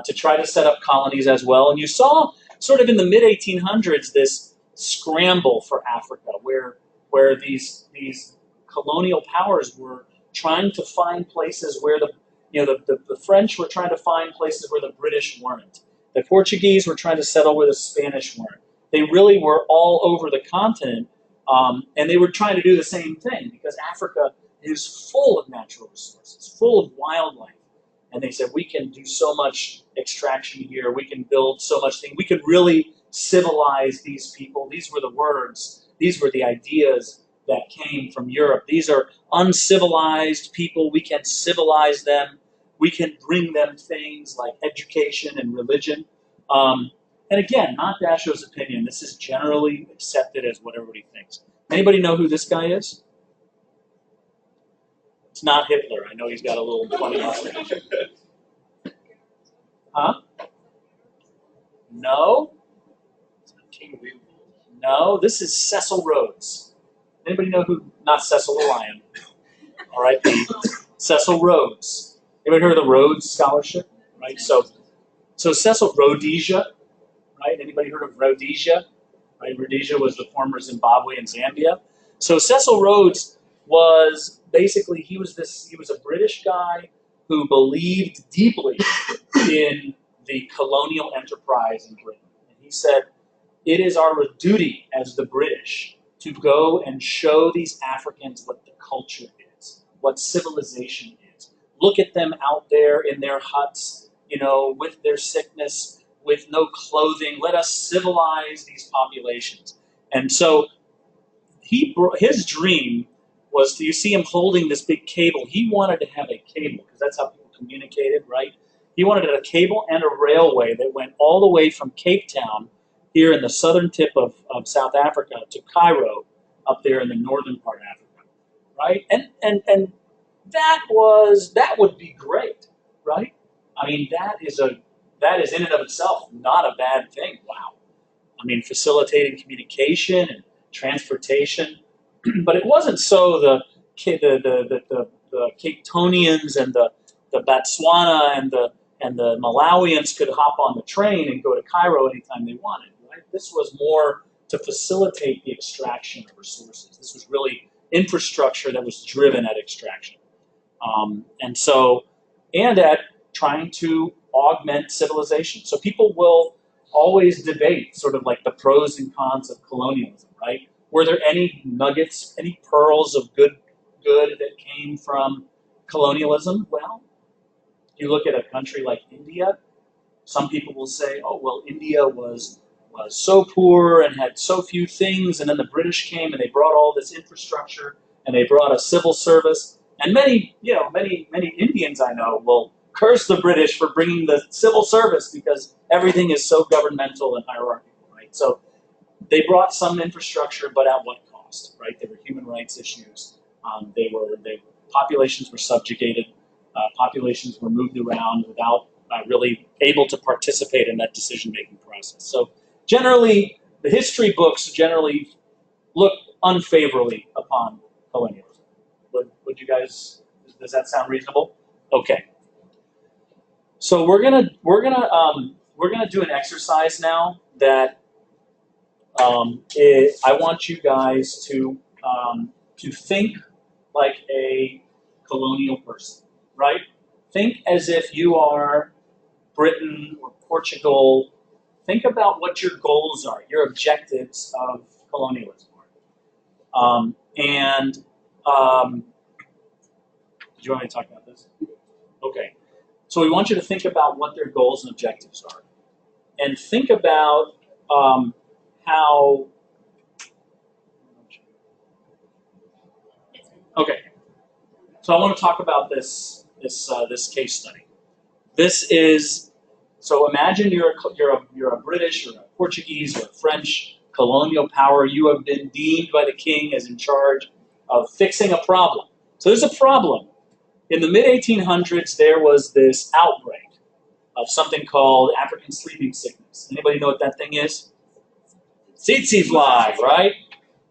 S5: to try to set up colonies as well. And you saw sort of in the mid 1800s this scramble for Africa, where these colonial powers were trying to find places where the French were trying to find places where the British weren't. The Portuguese were trying to settle where the Spanish weren't. They really were all over the continent, and they were trying to do the same thing because Africa is full of natural resources, full of wildlife. And they said, we can do so much extraction here, we can build so much thing, we could really civilize these people. These were the words, these were the ideas that came from Europe. These are uncivilized people, we can civilize them, we can bring them things like education and religion. And again, not Dasho's opinion, this is generally accepted as what everybody thinks. Anybody know who this guy is? It's not Hitler. I know he's got a little funny mustache. Huh? No? No, this is Cecil Rhodes. Anybody know who? Not Cecil the Lion. All right, Cecil Rhodes. Anybody heard of the Rhodes Scholarship? Right. So Cecil Rhodesia. Right. Anybody heard of Rhodesia? Right. Rhodesia was the former Zimbabwe and Zambia. So Cecil Rhodes was basically he was a British guy who believed deeply in the colonial enterprise in Britain, and he said, it is our duty as the British to go and show these Africans what the culture is, what civilization is. Look at them out there in their huts, with their sickness, with no clothing. Let us civilize these populations. And so his dream was you see him holding this big cable. He wanted to have a cable because that's how people communicated, right? He wanted a cable and a railway that went all the way from Cape Town here in the southern tip of South Africa to Cairo up there in the northern part of Africa, right? And that would be great, right? I mean, that is in and of itself not a bad thing. Wow. I mean, facilitating communication and transportation, but it wasn't so the Cape Townians and the Botswana and the Malawians could hop on the train and go to Cairo anytime they wanted. Right? This was more to facilitate the extraction of resources. This was really infrastructure that was driven at extraction, and at trying to augment civilization. So people will always debate sort of like the pros and cons of colonialism, right? Were there any nuggets, any pearls of good that came from colonialism? Well, you look at a country like India, some people will say, oh, well, India was so poor and had so few things, and then the British came and they brought all this infrastructure and they brought a civil service. And many Indians I know will curse the British for bringing the civil service because everything is so governmental and hierarchical, right? So they brought some infrastructure, but at what cost, right? There were human rights issues. Populations were subjugated. Populations were moved around without really able to participate in that decision-making process. So generally, the history books generally look unfavorably upon colonialism. Would you guys? Does that sound reasonable? Okay. So we're gonna do an exercise now that I want you guys to think like a colonial person, right? Think as if you are Britain or Portugal. Think about what your goals are, your objectives of colonialism are. Did you want me to talk about this? Okay. So we want you to think about what their goals and objectives are. And think about how... Okay. So I want to talk about this case study. This is... So imagine you're a British or a Portuguese or a French colonial power. You have been deemed by the king as in charge of fixing a problem. So there's a problem. In the mid-1800s, there was this outbreak of something called African sleeping sickness. Anybody know what that thing is? Tsetse fly, right?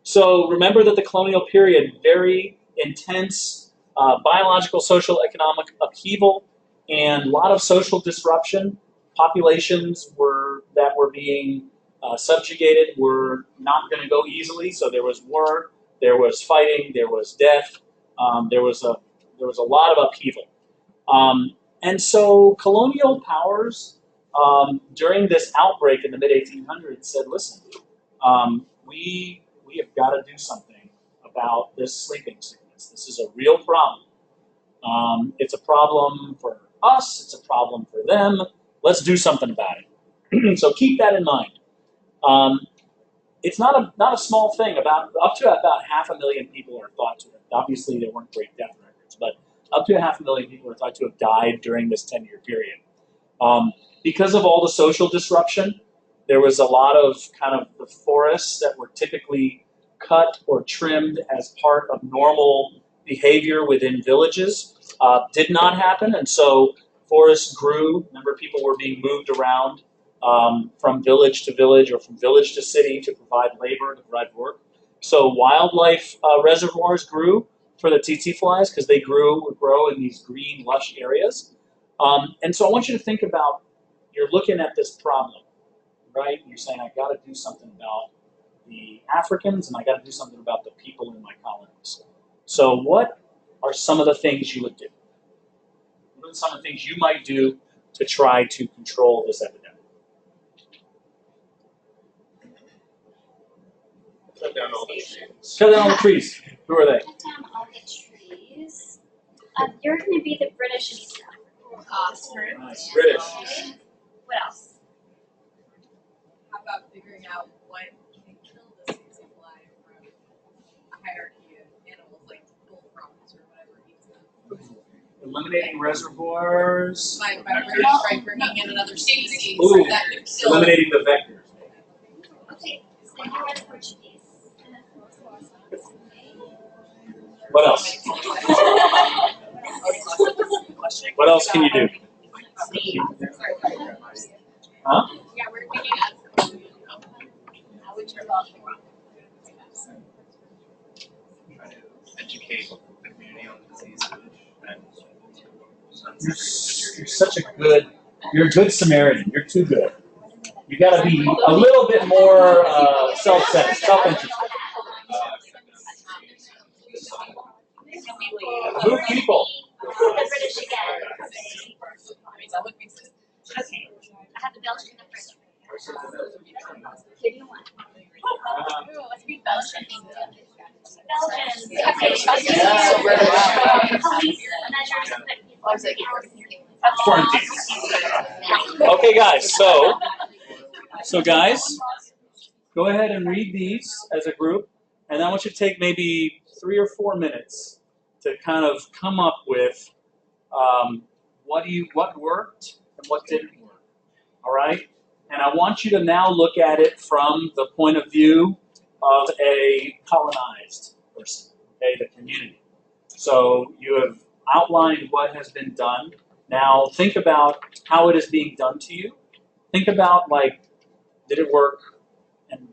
S5: So remember that the colonial period, very intense biological, social, economic upheaval, and a lot of social disruption. Populations that were being subjugated were not going to go easily. So there was war, there was fighting, there was death, there was a lot of upheaval. And so colonial powers during this outbreak in the mid-1800s said, listen, we have got to do something about this sleeping sickness. This is a real problem. It's a problem for us. It's a problem for them. Let's do something about it. So keep that in mind. It's not a small thing. Up to about 500,000 people are thought to have. Obviously, there weren't great death records, but up to 500,000 people are thought to have died during this 10-year period. Because of all the social disruption, there was a lot of kind of the forests that were typically cut or trimmed as part of normal behavior within villages did not happen, and so forests grew. Remember, people were being moved around from village to village or from village to city to provide labor, to provide work. So wildlife reservoirs grew for the tsetse flies because they would grow in these green, lush areas. And so I want you to think about, you're looking at this problem, right? You're saying, I got to do something about the Africans and I got to do something about the people in my colonies. So what are some of the things you would do? What are some of the things you might do to try to control this epidemic?
S8: Cut down all the trees.
S5: Cut down all the trees. Who are they?
S3: Cut down all the trees. You're going to be the British and stuff. Awesome.
S5: Nice. British.
S3: What else?
S7: How about figuring out what can kill the tsetse fly from a hierarchy of animals like bullfrogs or whatever eats them?
S5: Eliminating reservoirs.
S7: By bringing in another species
S5: Ooh,
S7: that could kill.
S5: eliminating the vectors.
S3: Okay, so you're the Portuguese.
S5: What else? What else can you do? Huh?
S4: Yeah, we're thinking of how would you love
S1: Try to educate the community on the disease and
S5: You're a good Samaritan. You're too good. You got to be a little bit more self-centered, self-interested. Move people.
S3: The British again. Okay, I have the Belgian and the French. Who do you want?
S4: let's be Belgian.
S3: Belgians.
S5: Yeah.
S3: Police measures to put people in
S5: Quarantine. Okay, guys. So guys, go ahead and read these as a group, and I want you to take maybe 3 or 4 minutes to kind of come up with what worked and what didn't work. All right, and I want you to now look at it from the point of view of a colonized person, okay, the community. So you have outlined what has been done. Now think about how it is being done to you. Think about, like, did it work? And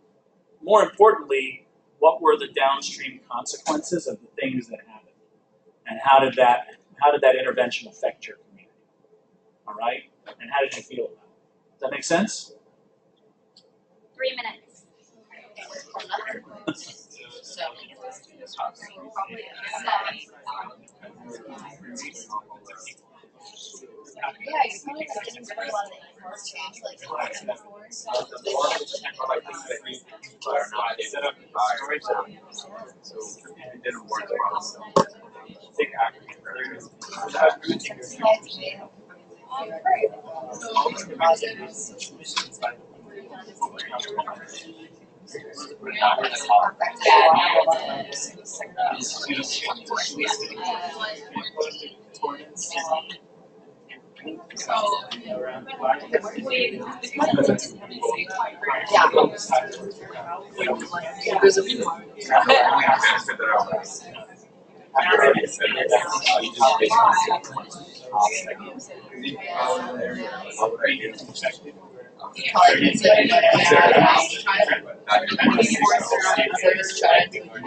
S5: more importantly, what were the downstream consequences of the things that happened? And how did that intervention affect your community? All right? And how did you feel about it? Does that make sense?
S3: 3 minutes.
S6: Yeah, you probably like didn't really want to change like
S2: The more of the technical like things that we are not set up storage, so it didn't work well. Big acronym.
S6: I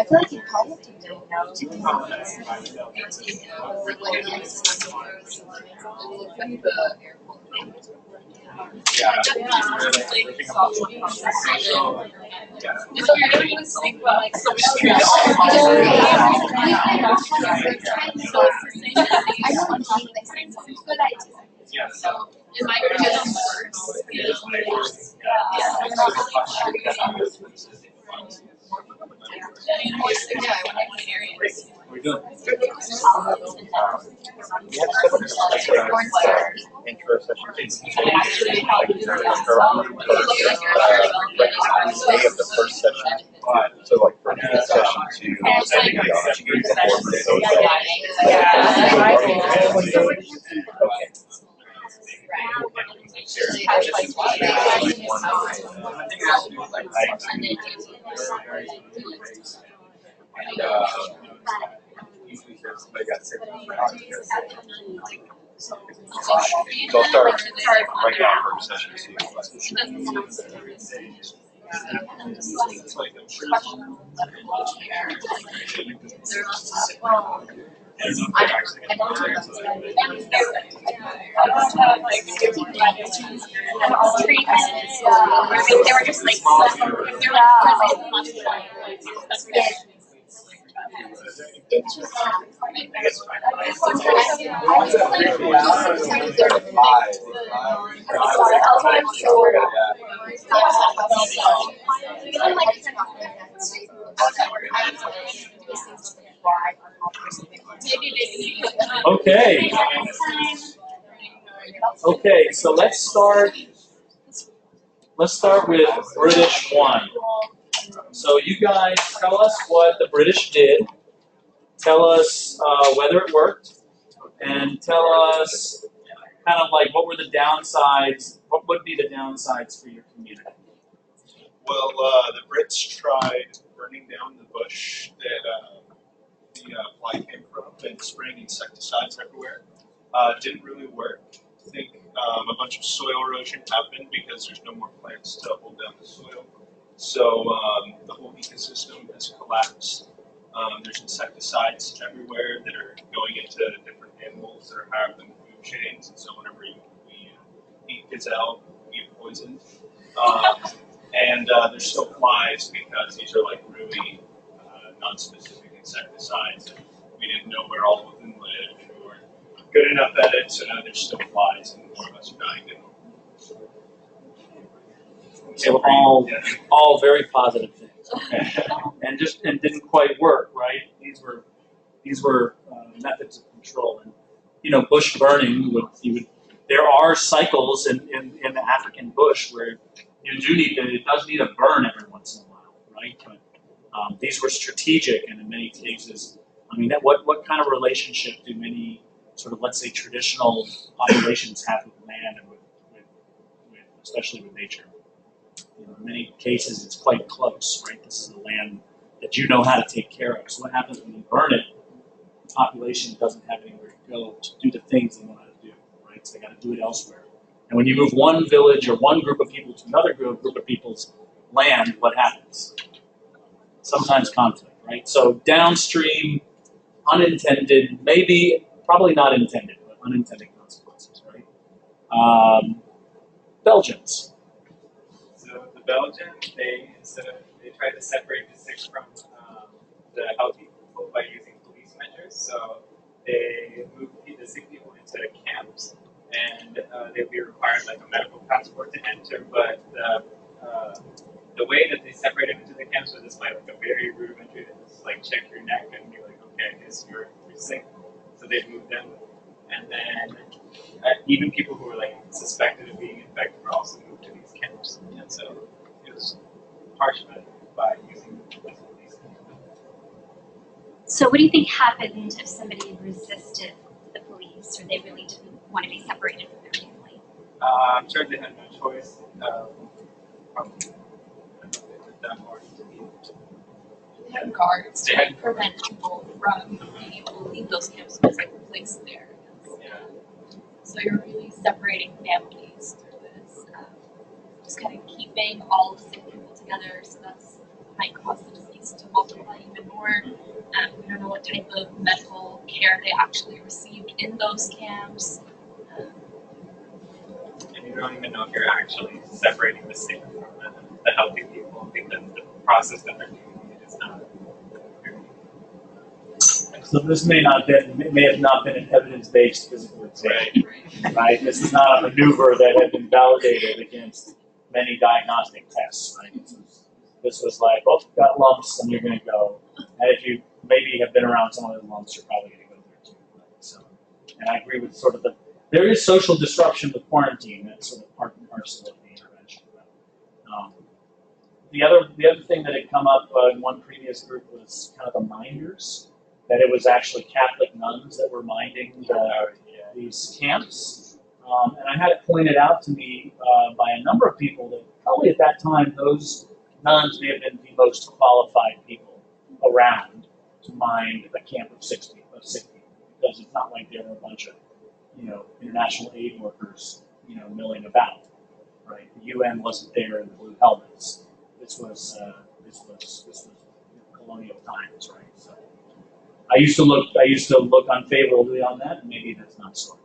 S6: feel like you probably don't know.
S7: If you're doing this thing about like social media,
S6: I don't think it's a good idea.
S7: so it might be just
S5: We're doing.
S9: Intro session. Day of the first session. So like from the session to ending the usually hear somebody got sick. So I'll start right now for session 2.
S3: Treatments, they were just like,
S6: It just happens.
S5: Okay. Okay, so let's start with British 1. So you guys tell us what the British did, tell us whether it worked, and tell us kind of like what were the downsides, what would be the downsides for your community?
S8: Well, the Brits tried burning down the bush that the fly came from and spraying insecticides everywhere. Didn't really work. I think a bunch of soil erosion happened because there's no more plants to hold down the soil. So the whole ecosystem has collapsed. There's insecticides everywhere that are going into different animals that are higher up in the food chains. And so whenever we eat gazelle, we get poisoned. And there's still flies because these are like really non-specific insecticides. And we didn't know where all of them lived. We weren't good enough at it, so now there's still flies and more of us are dying.
S5: So all very positive things, and didn't quite work, right? These were methods of control, and bush burning there are cycles in the African bush where it does need a burn every once in a while, right? But these were strategic, and in many cases, I mean, what kind of relationship do many sort of, let's say, traditional populations have with land and with especially with nature? In many cases, it's quite close, right? This is a land that you know how to take care of. So what happens when you burn it? The population doesn't have anywhere to go to do the things they know how to do, right? So they got to do it elsewhere. And when you move one village or one group of people to another group of people's land, what happens? Sometimes conflict, right? So downstream, unintended, probably not intended, but unintended consequences, right? Belgians.
S2: So the Belgians, they try to separate the sick from the healthy people by using police measures. So they move the sick people into camps,
S1: and they'd be required like a medical passport to enter. But the way that they separated into the camps was just like a very rudimentary. They just like check your neck and be like, okay, I guess you're sick. So they'd move them, and then even people who were like suspected of being infected were also moved to these camps. And so it was harsh by using these.
S3: So what do you think happened if somebody resisted the police, or they really didn't want to be separated from their family?
S1: I'm sure they had no choice. Probably, I don't know if they did that or
S7: They had guards
S1: They
S7: to
S1: had-
S7: prevent people from being able to leave those camps because they were placed there.
S1: yeah.
S7: So you're really separating families through this, just kind of keeping all the sick people together. So that's might cause the disease to multiply even more. We don't know what type of medical care they actually received in those camps.
S1: And you don't even know if you're actually separating the sick from the healthy people because the process that they're doing is not.
S5: So this may have not been an evidence-based physical exam, right? This is not a maneuver that had been validated against many diagnostic tests, right? This was like, oh, you've got lumps, and you're going to go. And if you maybe have been around some of the lumps, you're probably going to go there too. Right? So, and I agree with sort of there is social disruption with quarantine. That's sort of part and parcel of the intervention. The other thing that had come up in one previous group was kind of the minders. That it was actually Catholic nuns that were minding these camps. And I had it pointed out to me by a number of people that probably at that time those nuns may have been the most qualified people around to mind a camp of 60 people, because it's not like there were a bunch of international aid workers milling about, right? The UN wasn't there in the blue helmets. This was colonial times, right? So. I used to look unfavorably on that, and maybe that's not so.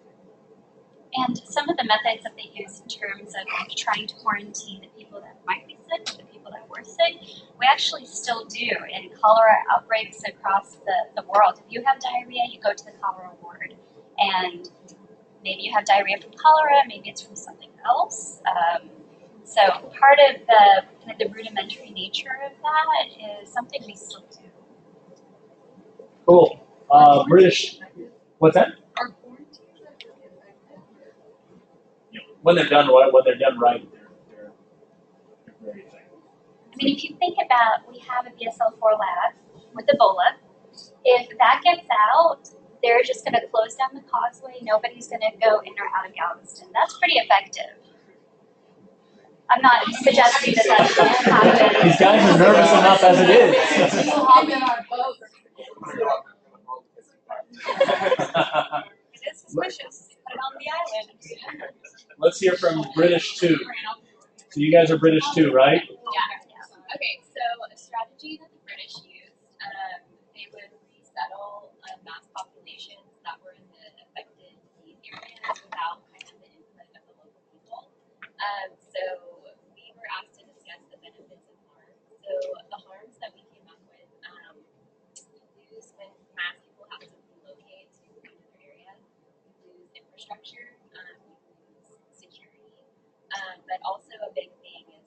S3: And some of the methods that they use in terms of trying to quarantine the people that might be sick, the people that were sick, we actually still do in cholera outbreaks across the world. If you have diarrhea, you go to the cholera ward, and maybe you have diarrhea from cholera, maybe it's from something else. So part of the rudimentary nature of that is something we still do.
S5: Cool. British. What's that?
S7: Are quarantines effective?
S5: Yeah. When they're done right, they're very effective.
S3: I mean, if you think about, we have a BSL-4 lab with Ebola. If that gets out, they're just going to close down the causeway. Nobody's going to go in or out of Galveston. That's pretty effective. I'm not suggesting that that's going to happen.
S5: These guys are nervous enough as it is.
S7: We'll hop in our boat. It is suspicious. Put it on the island.
S5: Let's hear from British too. So you guys are British too, right?
S6: Yeah. Okay, so a strategy that the British used, they would resettle mass populations that were in the affected disease areas without kind of the input of the local people. So we were asked to discuss the benefits and harms. So the harms that we came up with, you lose when mass people have to relocate to another area. You lose infrastructure, you lose security. But also a big thing is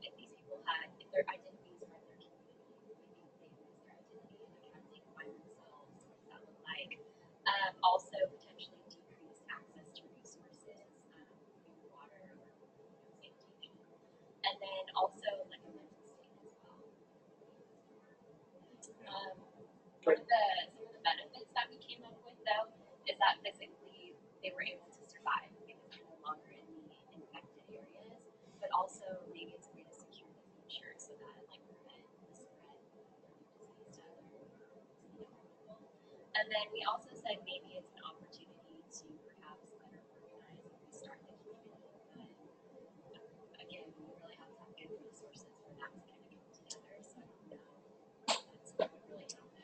S6: if these people if their identities were in their community, maybe they lose their identity and they can't find themselves, what does that look like? Also potentially decreased access to resources, food, water, or sanitation. And then also like a mental state as well. Some of the benefits that we came up with though is that physically they were able to survive because they're no longer in the infected areas, but also maybe it's a way to secure the future so that like prevent the spread of the disease to other people. And then we also said maybe it's an opportunity to perhaps better organize and restart the community. But again, we really have to have good resources for that to kind of come together. So I don't know that's what would really happen.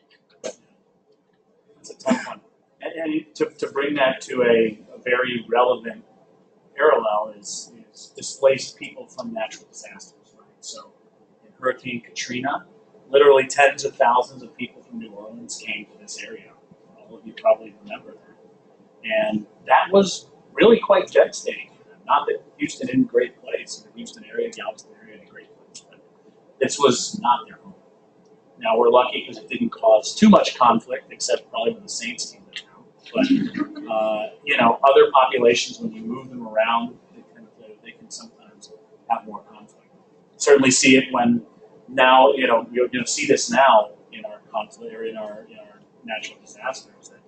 S5: It's a tough one. And to bring that to a very relevant parallel is displaced people from natural disasters, right? So in Hurricane Katrina, literally tens of thousands of people from New Orleans came to this area. All of you probably remember that. And that was really quite devastating for them. Not that Houston isn't a great place, the Houston area, Galveston area is a great place, but this was not their home. Now we're lucky because it didn't cause too much conflict, except probably when the Saints came to town. But you know, other populations, when you move them around, they can sometimes have more conflict. Certainly see it when now you'll see this now in our conflict or in our natural disasters that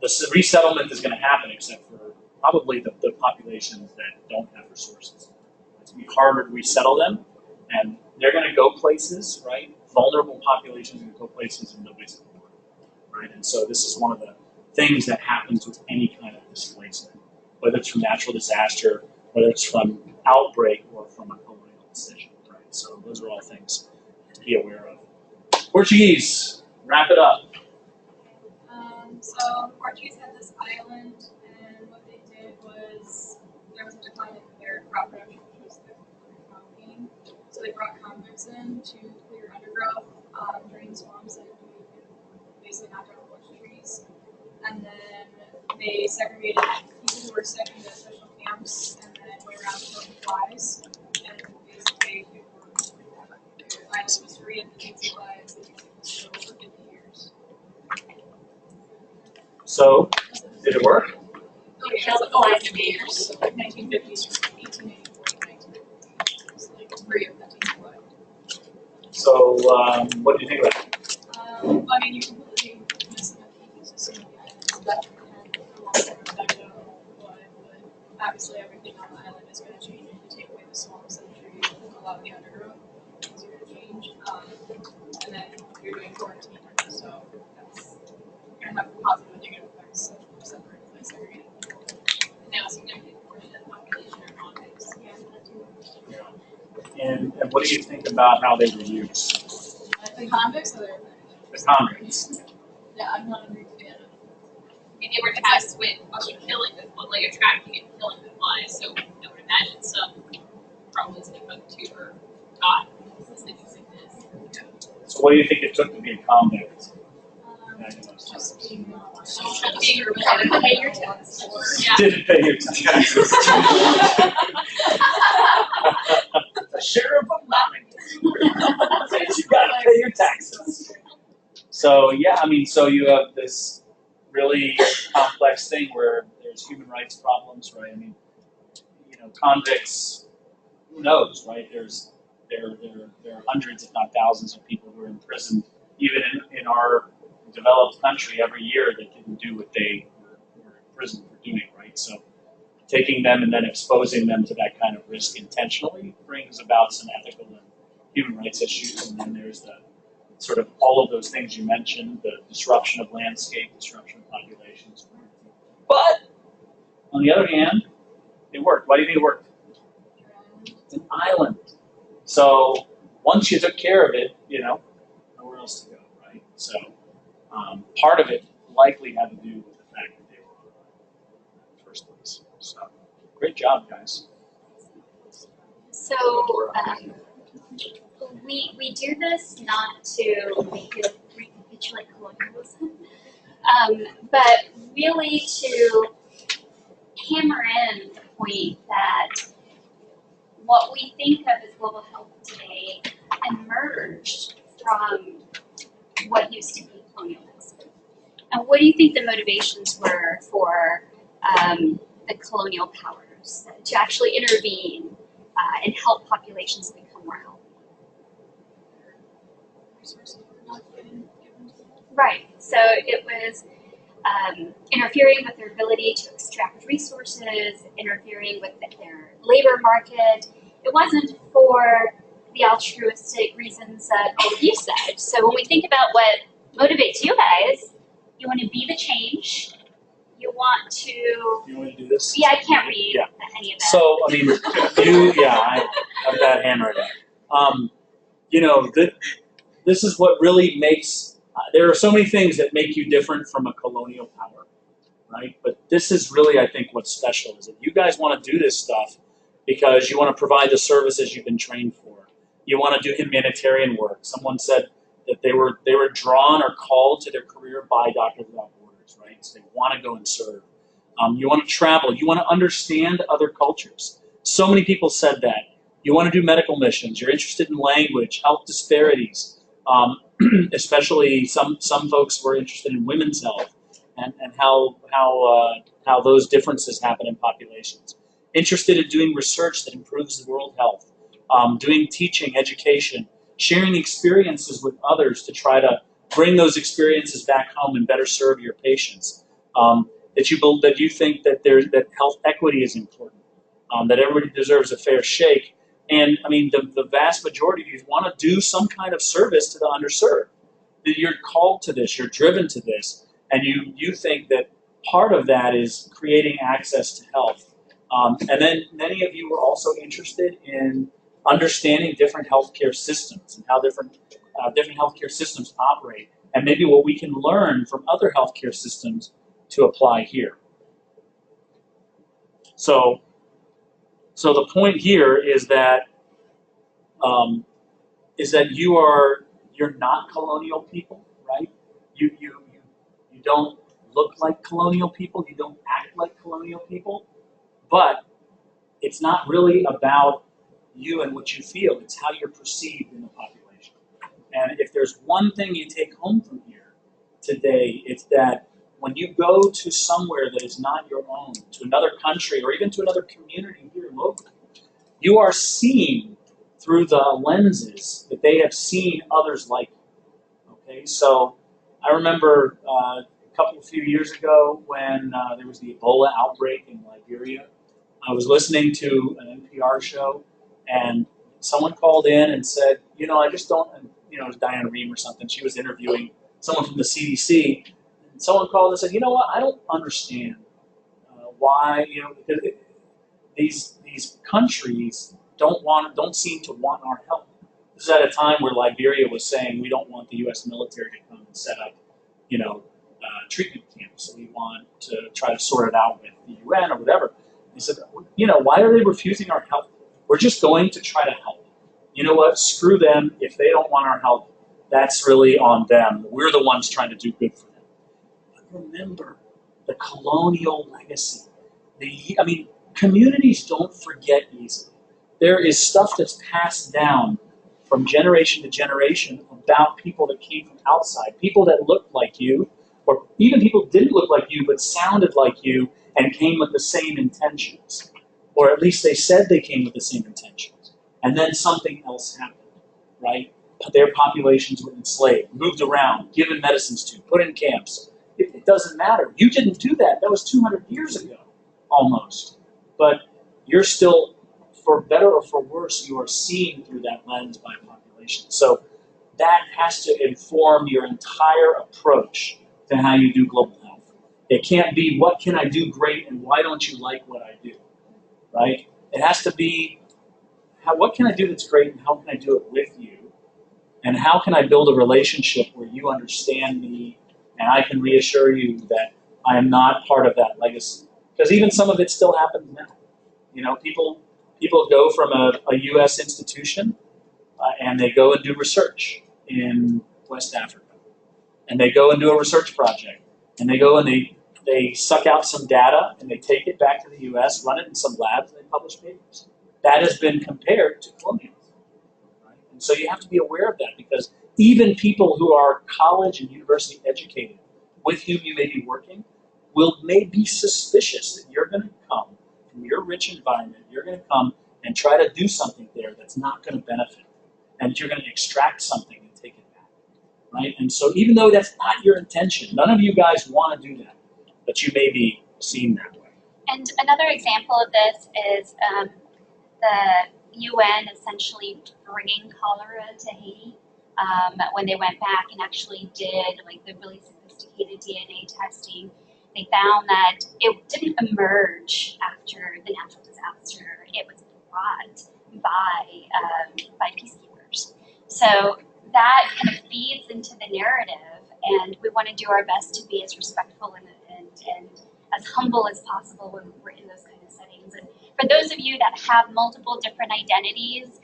S5: the resettlement is going to happen, except for probably the populations that don't have resources. It's going to be harder to resettle them, and they're going to go places, right? Vulnerable populations are going to go places and nobody's going to work, right? And so this is one of the things that happens with any kind of displacement, whether it's from natural disaster, whether it's from outbreak, or from a colonial decision, right? So those are all things to be aware of. Portuguese, wrap it up.
S7: So Portuguese had this island, and what they did was there was a decline in their crop production, which was their economy. So they brought convicts in to clear undergrowth, drain swamps, and basically knock down a bunch of trees. And then they segregated people who were sick into special camps, and then went around killing flies. And basically, the island was free of the flies for over 50 years.
S5: So, did it work?
S7: Oh, yeah, it's like the last 8 years, so like 1950s to 1884 to 1950. It's like 3 of 15 flies.
S5: So, what do you think about it?
S7: I mean, you completely miss the ecosystem of the island. So that depends on the perspective but obviously everything on the island is going to change if you take away the swamps and the trees and a lot of the undergrowth. Things are going to change. And then you're doing quarantine, so that's going to have positive and negative effects of separating and segregating people. And now a significant portion of the population are convicts. Yeah, that too.
S5: And what do you think about how they were used?
S7: The convicts or
S5: The convicts.
S7: Yeah, I'm not a big fan of.
S4: I mean, they were tasked with killing the like attracting and killing the flies, so I would imagine some probably stigma too or not things like this.
S5: So, what do you think it took to be a convict?
S7: Just being
S4: Pay your taxes. Yeah.
S5: Didn't pay your taxes. The sheriff of Nottingham says you got to pay your taxes. So yeah, I mean, so you have this really complex thing where there's human rights problems, right? I mean, convicts. Who knows, right? There are hundreds, if not thousands, of people who are imprisoned, even in our developed country every year that didn't do what they were imprisoned for doing, right? So taking them and then exposing them to that kind of risk intentionally brings about some ethical and human rights issues. And then there's the sort of all of those things you mentioned, the disruption of landscape, disruption of populations. But on the other hand, it worked. Why do you think it worked? It's an island. So once you took care of it, nowhere else to go, right? So part of it likely had to do with the fact that they were on in the first place. So great job, guys.
S3: So we do this not to recapitulate colonialism, but really to hammer in the point that what we think of as global health today emerged from what used to be colonialism. And what do you think the motivations were for the colonial powers to actually intervene and help populations become more healthy? Right. So it was interfering with their ability to extract resources, interfering with their labor market. It wasn't for the altruistic reasons that you said. So when we think about what motivates you guys, you want to be the change. You want to.
S5: You want to do this?
S3: Yeah, I can't read any of that.
S5: So I mean, I have that handwriting. This is what really makes. There are so many things that make you different from a colonial power, right? But this is really, I think, what's special is that you guys want to do this stuff because you want to provide the services you've been trained for. You want to do humanitarian work. Someone said that they were drawn or called to their career by Doctors Without Borders, right? So they want to go and serve. You want to travel. You want to understand other cultures. So many people said that. You want to do medical missions. You're interested in language, health disparities, especially some folks were interested in women's health and how those differences happen in populations. Interested in doing research that improves the world health, doing teaching, education, sharing experiences with others to try to bring those experiences back home and better serve your patients. That you think that health equity is important, that everybody deserves a fair shake. And I mean, the vast majority of you want to do some kind of service to the underserved. That you're called to this, you're driven to this, and you think that part of that is creating access to health. And then many of you were also interested in understanding different healthcare systems and how different healthcare systems operate, and maybe what we can learn from other healthcare systems to apply here. So the point here is that you're not colonial people, right? You don't look like colonial people. You don't act like colonial people. But it's not really about you and what you feel. It's how you're perceived in the population. And if there's one thing you take home from here today, it's that when you go to somewhere that is not your own, to another country or even to another community here locally, you are seeing through the lenses that they have seen others like you. Okay, so I remember a few years ago when there was the Ebola outbreak in Liberia. I was listening to an NPR show, and someone called in and said, I just don't, it was Diana Rehm or something. She was interviewing someone from the CDC. And someone called and said, you know what, I don't understand why, because these countries don't seem to want our help. This is at a time where Liberia was saying we don't want the U.S. military to come and set up, treatment camps. We want to try to sort it out with the UN or whatever. He said, why are they refusing our help? We're just going to try to help. You know what? Screw them. If they don't want our help, that's really on them. We're the ones trying to do good for them. But remember the colonial legacy. Communities don't forget easily. There is stuff that's passed down from generation to generation about people that came from outside, people that looked like you, or even people that didn't look like you but sounded like you and came with the same intentions. Or at least they said they came with the same intentions. And then something else happened, right? Their populations were enslaved, moved around, given medicines to, put in camps. It doesn't matter. You didn't do that. That was 200 years ago, almost. But you're still, for better or for worse, you are seen through that lens by population. So that has to inform your entire approach to how you do global health. It can't be, what can I do great and why don't you like what I do, right? It has to be, what can I do that's great and how can I do it with you? And how can I build a relationship where you understand me and I can reassure you that I am not part of that legacy? Because even some of it still happens now. People go from a U.S. institution and they go and do research in West Africa. And they go and do a research project. And they go and they suck out some data and they take it back to the U.S., run it in some labs, and they publish papers. That has been compared to colonialism. Right? And so you have to be aware of that, because even people who are college and university educated, with whom you may be working, may be suspicious that you're going to come from your rich environment, you're going to come and try to do something there that's not going to benefit, and you're going to extract something and take it back, right? And so even though that's not your intention, none of you guys want to do that, but you may be seen that way.
S3: And another example of this is the UN essentially bringing cholera to Haiti when they went back and actually did the really sophisticated DNA testing. They found that it didn't emerge after the natural disaster. It was brought by peacekeepers. So that kind of feeds into the narrative, and we want to do our best to be as respectful and as humble as possible when we're in those kind of settings. And for those of you that have multiple different identities,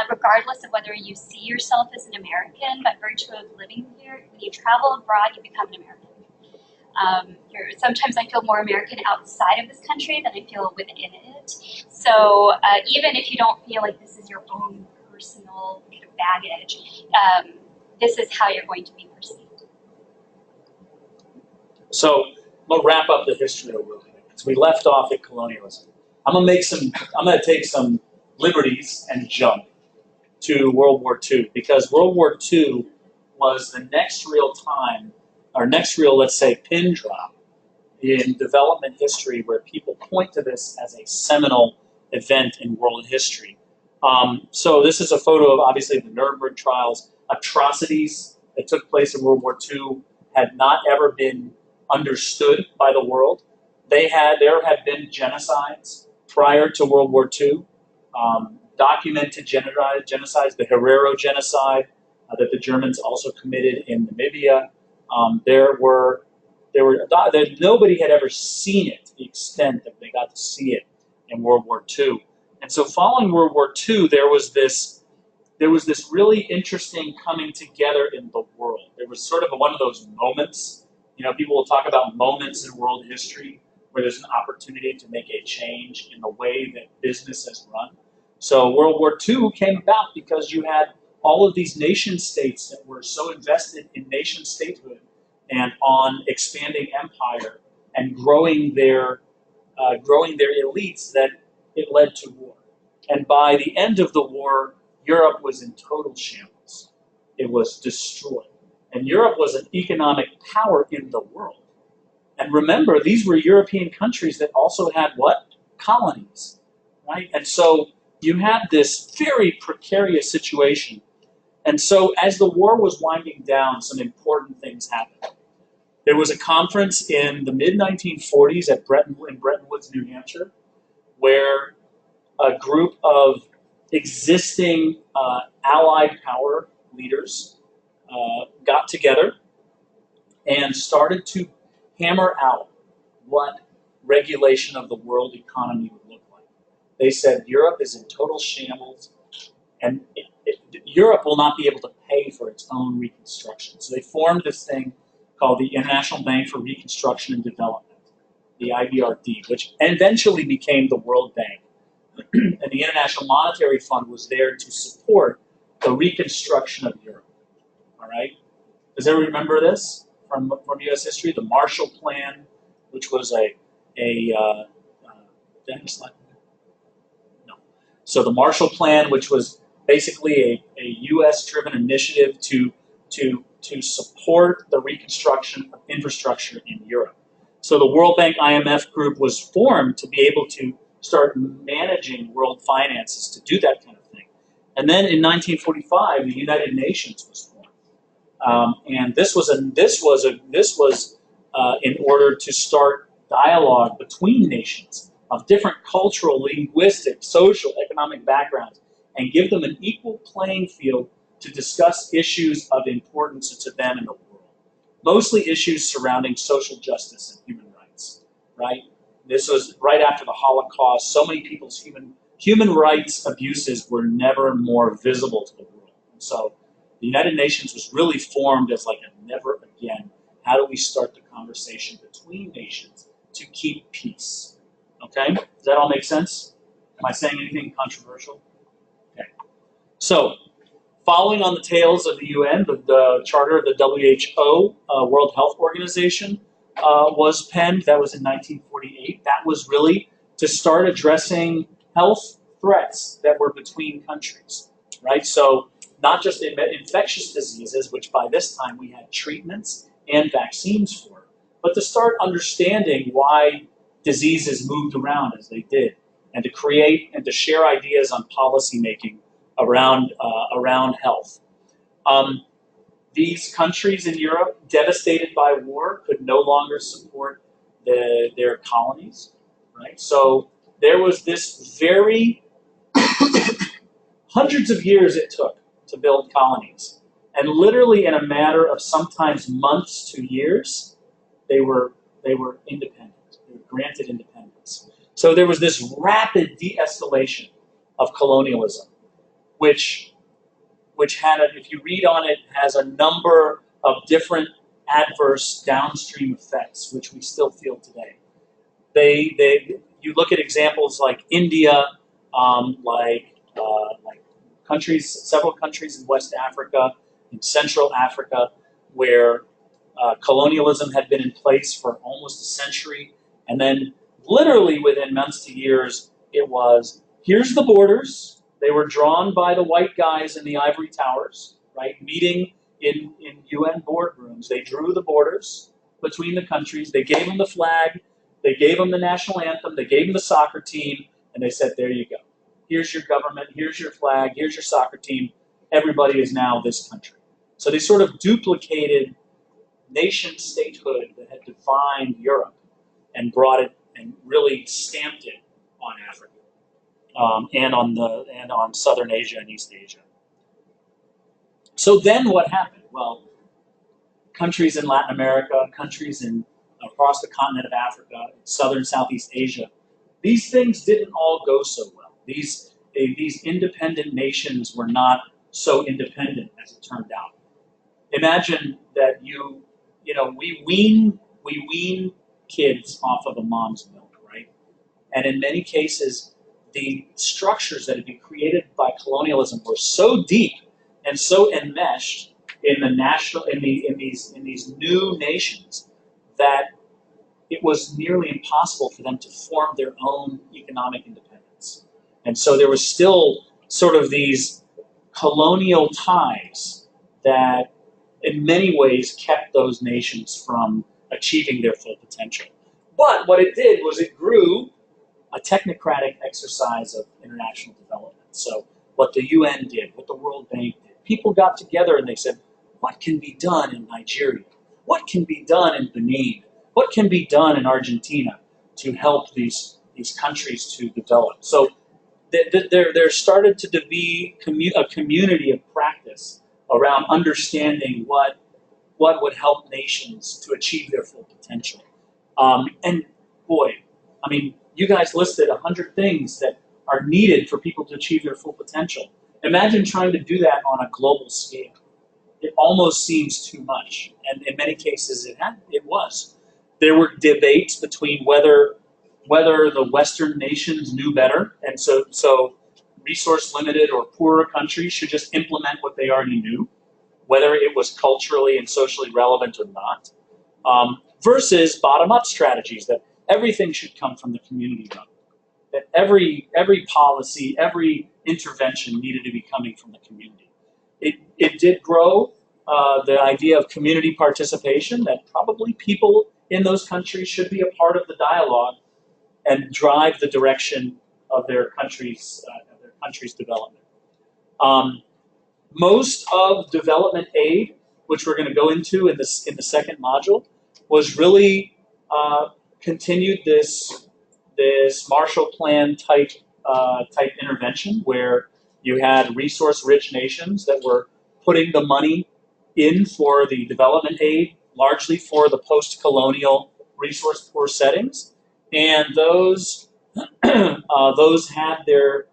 S3: regardless of whether you see yourself as an American, by virtue of living here, when you travel abroad, you become an American. Sometimes I feel more American outside of this country than I feel within it. So even if you don't feel like this is your own personal baggage, this is how you're going to be perceived.
S5: So we'll wrap up the history a little bit because we left off at colonialism. I'm gonna take some liberties and jump to World War II because World War II was the next real time, or next real, let's say, pin drop in development history where people point to this as a seminal event in world history. So this is a photo of obviously the Nuremberg trials. Atrocities that took place in World War II had not ever been understood by the world. There had been genocides prior to World War II, documented genocides, the Herero genocide that the Germans also committed in Namibia. Nobody had ever seen it to the extent that they got to see it in World War II. And so following World War II, there was this really interesting coming together in the world. There was sort of one of those moments. You know, people will talk about moments in world history where there's an opportunity to make a change in the way that business is run. So World War II came about because you had all of these nation states that were so invested in nation statehood and on expanding empire and growing their elites that it led to war. And by the end of the war, Europe was in total shambles. It was destroyed. And Europe was an economic power in the world. And remember, these were European countries that also had what? Colonies, right? And so you had this very precarious situation. And so as the war was winding down, some important things happened. There was a conference in the mid-1940s in Bretton Woods, New Hampshire, where a group of existing Allied power leaders got together and started to hammer out what regulation of the world economy would look like. They said Europe is in total shambles, and Europe will not be able to pay for its own reconstruction. So they formed this thing called the International Bank for Reconstruction and Development, the IBRD, which eventually became the World Bank. And the International Monetary Fund was there to support the reconstruction of Europe. All right? Does everyone remember this from U.S. history? The Marshall Plan, which was So the Marshall Plan, which was basically a U.S.-driven initiative to support the reconstruction of infrastructure in Europe. So the World Bank IMF group was formed to be able to start managing world finances to do that kind of thing. And then in 1945, the United Nations was formed, and this was in order to start dialogue between nations of different cultural, linguistic, social, economic backgrounds, and give them an equal playing field to discuss issues of importance to them in the world. Mostly issues surrounding social justice and human rights, right? This was right after the Holocaust. So many people's human rights abuses were never more visible to the world. And so the United Nations was really formed as like a never again. How do we start the conversation between nations to keep peace? Okay? Does that all make sense? Am I saying anything controversial? Okay. So, following on the tails of the UN, the charter of the WHO, World Health Organization, was penned. That was in 1948. That was really to start addressing health threats that were between countries, right? So not just infectious diseases, which by this time we had treatments and vaccines for, but to start understanding why diseases moved around as they did, and to create and to share ideas on policy making around health. These countries in Europe, devastated by war, could no longer support their colonies, right? So there was this very hundreds of years it took to build colonies, and literally in a matter of sometimes months to years, they were independent. They were granted independence. So there was this rapid de-escalation of colonialism, which had, if you read on it, has a number of different adverse downstream effects, which we still feel today. You look at examples like India, like several countries in West Africa, in Central Africa, where colonialism had been in place for almost a century, and then literally within months to years, it was, here's the borders. They were drawn by the white guys in the ivory towers, right? Meeting in UN boardrooms. They drew the borders between the countries. They gave them the flag. They gave them the national anthem. They gave them the soccer team. And they said, there you go. Here's your government. Here's your flag. Here's your soccer team. Everybody is now this country. So they sort of duplicated nation statehood that had defined Europe and brought it and really stamped it on Africa and on Southern Asia and East Asia. So then what happened? Well, countries in Latin America, countries across the continent of Africa, Southern Southeast Asia, these things didn't all go so well. These independent nations were not so independent as it turned out. Imagine that we wean kids off of a mom's milk, right? And in many cases, the structures that had been created by colonialism were so deep and so enmeshed in these new nations that it was nearly impossible for them to form their own economic independence. And so there was still sort of these colonial ties that in many ways kept those nations from achieving their full potential. But what it did was it grew a technocratic exercise of international development. So what the UN did, what the World Bank did, people got together and they said, what can be done in Nigeria? What can be done in Benin? What can be done in Argentina to help these countries to develop? So there started to be a community of practice around understanding what would help nations to achieve their full potential. And boy, I mean, you guys listed 100 things that are needed for people to achieve their full potential. Imagine trying to do that on a global scale. It almost seems too much, and in many cases it was. There were debates between whether the Western nations knew better, and so resource-limited or poorer countries should just implement what they already knew, whether it was culturally and socially relevant or not, versus bottom-up strategies that everything should come from the community level, that every policy, every intervention needed to be coming from the community. It did grow the idea of community participation, that probably people in those countries should be a part of the dialogue and drive the direction of their country's development. Most of development aid, which we're going to go into in the second module, was really continued this Marshall Plan type intervention, where you had resource-rich nations that were putting the money in for the development aid, largely for the post-colonial resource-poor settings, and those had their.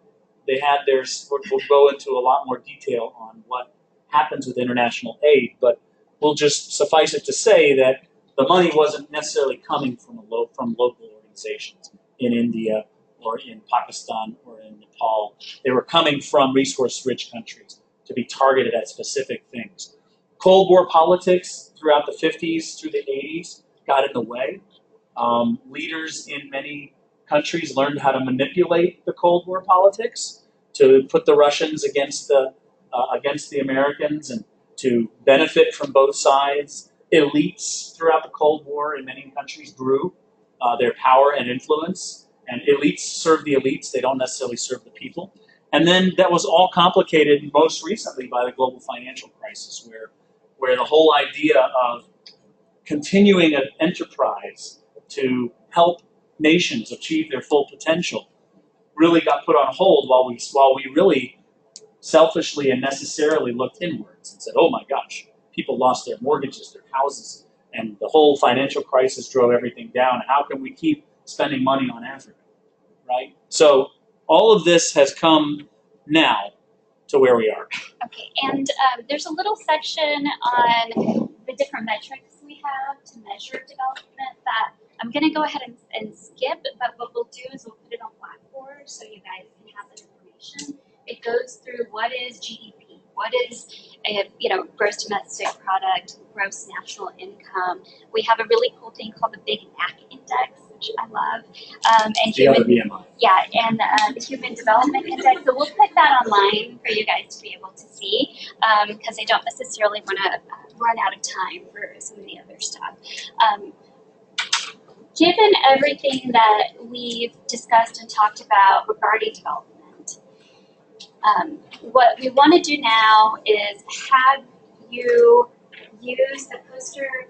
S5: We'll go into a lot more detail on what happens with international aid, but we'll just suffice it to say that the money wasn't necessarily coming from local organizations in India or in Pakistan or in Nepal. They were coming from resource-rich countries to be targeted at specific things. Cold War politics throughout the 50s through the 80s got in the way. Leaders in many countries learned how to manipulate the Cold War politics to put the Russians against the Americans and to benefit from both sides. Elites throughout the Cold War in many countries grew their power and influence, and elites serve the elites. They don't necessarily serve the people. And then that was all complicated most recently by the global financial crisis, where the whole idea of continuing an enterprise to help nations achieve their full potential really got put on hold while we really selfishly and necessarily looked inwards and said, oh my gosh, people lost their mortgages, their houses, and the whole financial crisis drove everything down. How can we keep spending money on Africa, right? So all of this has come now to where we are.
S3: Okay, and there's a little section on the different metrics we we have to measure development that I'm going to go ahead and skip, but what we'll do is we'll put it on Blackboard so you guys can have that information. It goes through what is GDP, what is gross domestic product, gross national income. We have a really cool thing called the Big NAC Index, which I love. And
S5: BMI.
S3: Yeah, and the Human Development Index. So we'll put that online for you guys to be able to see, because I don't necessarily want to run out of time for some of the other stuff. Given everything that we've discussed and talked about regarding development, what we want to do now is have you use the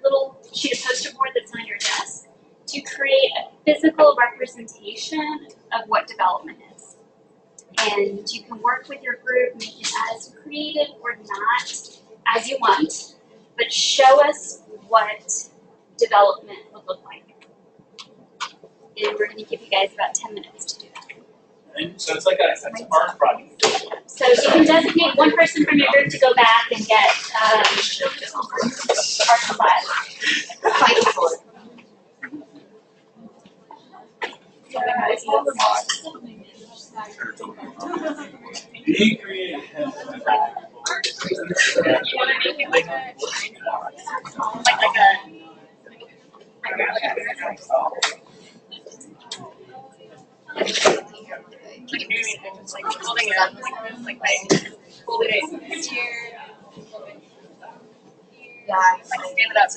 S3: little sheet of poster board that's on your desk to create a physical representation of what development is. And you can work with your group, make it as creative or not as you want, but show us what development would look like. And we're going to give you guys about 10 minutes to do that.
S5: And so it's like an art project.
S3: So you can designate one person from your group to go back and get art supplies.
S5: Be creative.
S4: You want to make it like a like holding it up like hold it here. Yeah, like stand it up.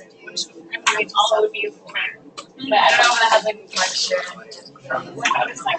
S4: I mean, all of you. But I don't know if that has like much. It's like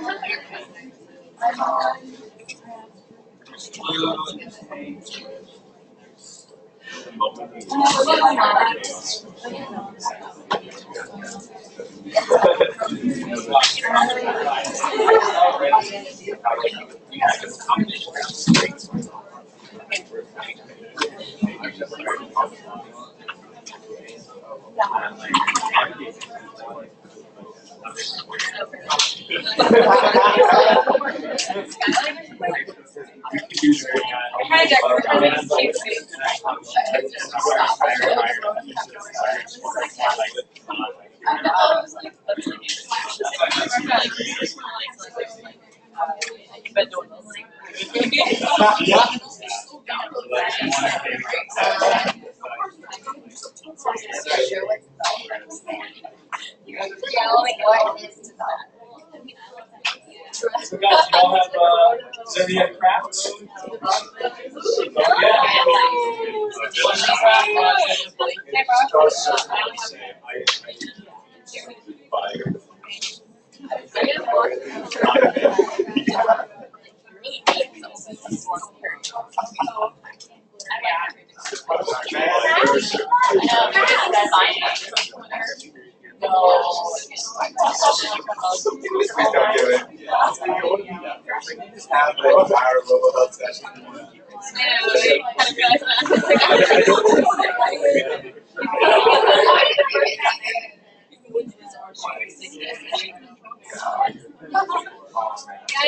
S5: So guys, you all have, does everybody have crafts?
S4: I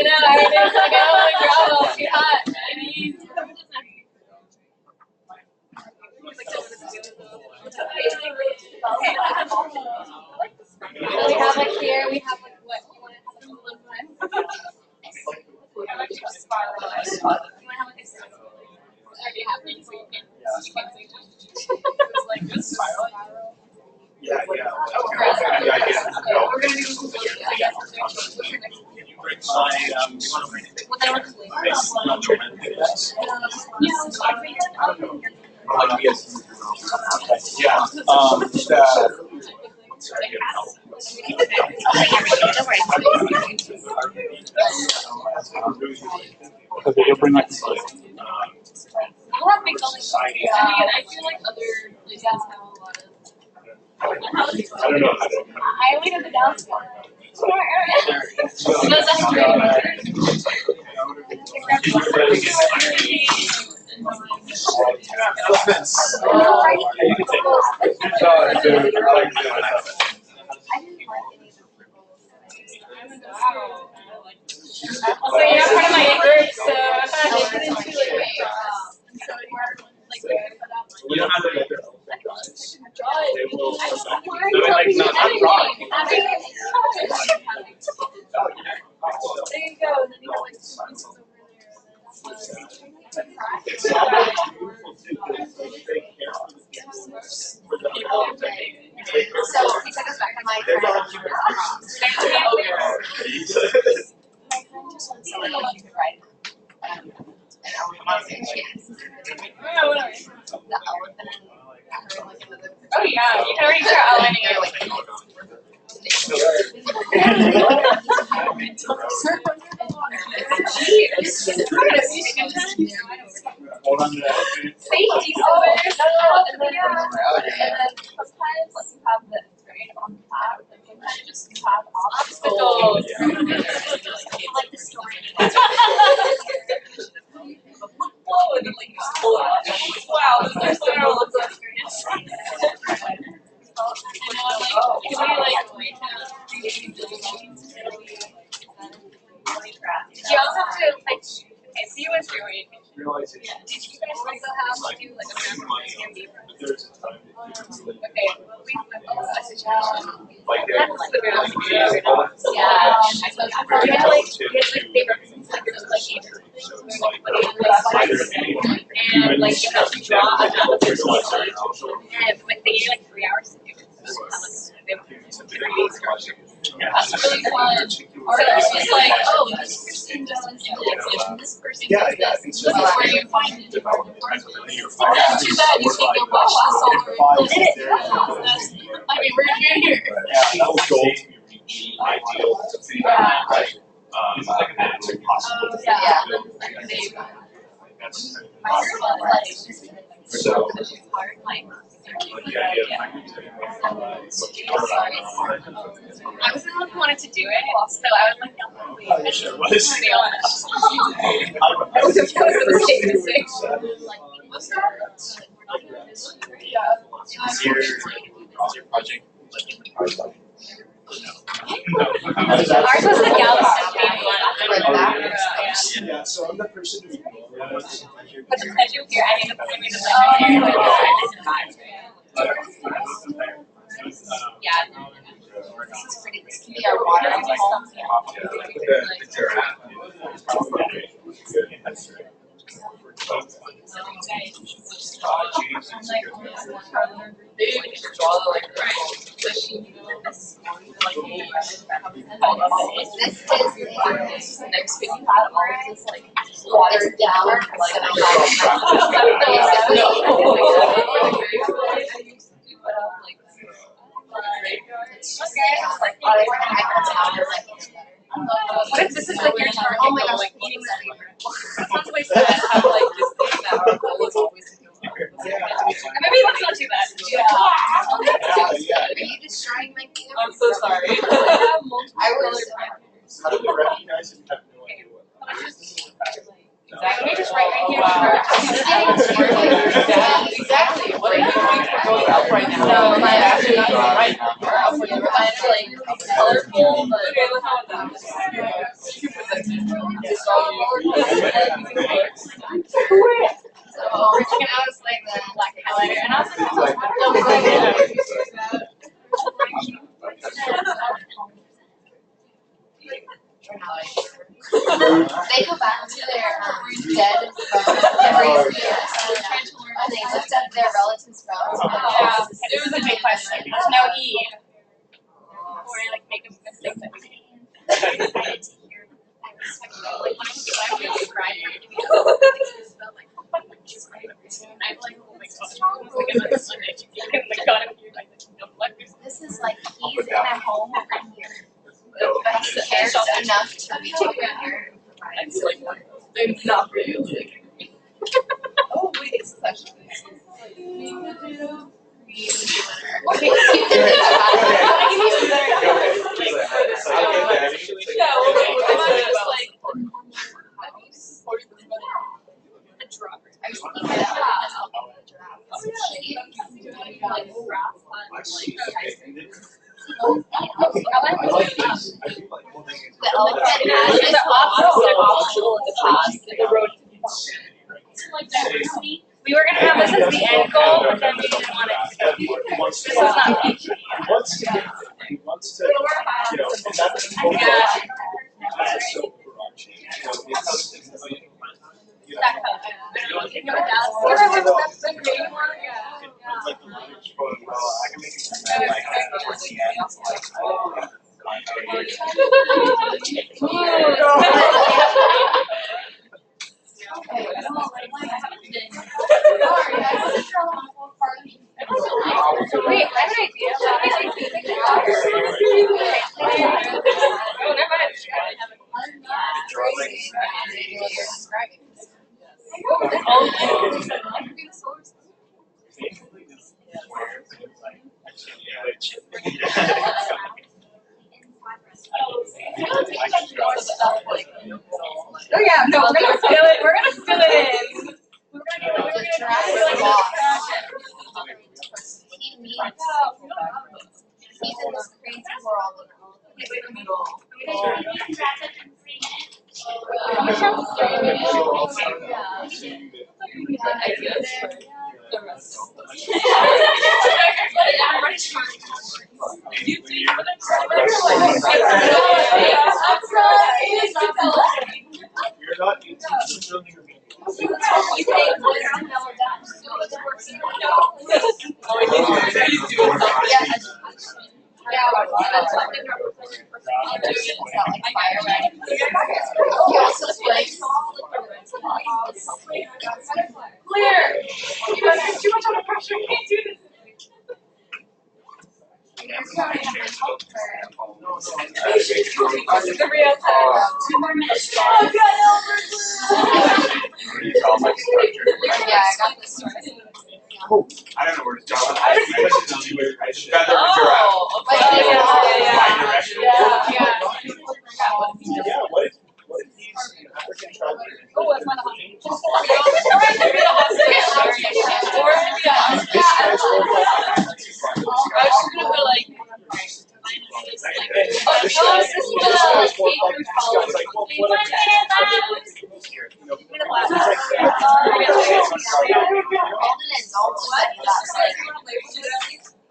S4: know, it's like, oh my god, it's too hot. I mean, we have like here, we have like what you want to have a little bit. We have like a spiral. You want to have like a spiral. It's already happening, so you can't say it's like a spiral.
S8: Yeah.
S4: We're gonna do some
S5: Okay, you'll bring like the
S4: I'll have big buildings. I mean, I feel like other places have a lot of.
S8: I don't know.
S4: I only know the downstairs. So you're not part of my group, so I thought I'd get into like
S8: You don't have to make their own guys. They will It's always beautiful too because they care for the people. For the people that they take care of.
S6: So he took us back to my
S8: They're
S6: friend.
S8: not
S6: So like if you could write an elephant chance. The elephant and her like another.
S4: Oh yeah, you can already start outlining it.
S5: Hold on to that.
S4: Safety scores. And then sometimes like you have the grade on top, like sometimes just you have obstacles.
S3: Like the story.
S4: Whoa, and then like you just pull it up. Wow, this is so cool. Can we like you also have to like okay, so you went through it.
S8: Realize it.
S4: Did you guys also have to do like a memory game?
S8: There's a time that you really
S4: Okay, we have a situation.
S8: like
S4: That's like the real
S8: yeah.
S4: yeah. So
S8: Very
S4: like
S8: relative
S4: it's
S8: to
S4: like they represent like there's like
S8: so it's
S4: like
S8: like either anyone
S4: and like you have to draw a map of your city
S8: so
S4: and like they give you like 3 hours to do it. So just kind of like they have 3 days to watch it. That's really fun. Or it's just like, oh, this person does this, and this person
S8: Yeah,
S4: does
S8: yeah,
S4: this.
S8: it's
S4: This is
S8: just
S4: where you find it.
S8: development.
S4: And then too bad you can't go watch this all the way. I mean, we're here.
S8: That was goal to reach ideal to be right. And it's impossible.
S4: Yeah.
S8: That's
S4: So,
S8: so.
S4: hard, like,
S8: Like the idea of
S4: I was the one who wanted to do it, so I was like, no, please.
S8: I wish I was.
S4: To be honest.
S8: I was
S9: project like in the car stuff?
S4: Ours was the Galveston game one.
S8: Yeah, so I'm the person who
S4: But the pleasure here, I mean, the pleasure here, yeah.
S6: This can be our water home.
S2: They draw the like pushing
S6: This is the next thing you had all of this like watered down
S4: What if this is like your target?
S6: Oh my gosh,
S4: Like eating sounds way sad. Have like this thing that our goal is always to do. Maybe that's not too bad.
S6: Are you destroying my thing?
S2: I'm so sorry.
S6: I was.
S8: How do they recognize it? I have no idea what.
S4: Let me just write right here.
S2: Exactly. What are you doing for going up right now?
S4: No, like
S2: actually not right now. You're up for your
S4: It's like colorful, but
S2: okay, let's have that. You can put that in. It's all you.
S6: So, I was like the
S4: black highlighter, and I was
S6: they go back to their dead phones every year. And they looked up their relatives' phones.
S4: yeah, it was a big question. There's no E. Or like make a mistake that we decided to hear. Like when I was crying, I'm like, oh my gosh, oh my god, I'm here, like, no luck.
S6: This is like he's in a home right here. But he cares enough to be over here.
S2: It's like, they're not realistic. Oh, wait, it's question.
S4: We were gonna have this as the end goal, but then we didn't want it to go. This is not me.
S8: He wants to, you know, and that's
S4: Yeah.
S8: so overarching. You know, it's
S7: You know, that's the main one. Yeah.
S8: It's like the lyrics for, I can make it
S9: towards the end,
S4: Wait, I have an idea.
S7: Oh yeah, no, we're gonna fill it. We're gonna fill it in. We're gonna
S6: He meets, he's in this crazy world.
S3: We can wrap up in 3 minutes.
S8: You're not building
S6: He also plays.
S7: clear. You guys are too much under pressure. You can't do this. The real time.
S3: 2 more minutes.
S6: Yeah, I got this story.
S9: I don't know where to go. I should
S6: Like,
S8: what if he's an African tribe?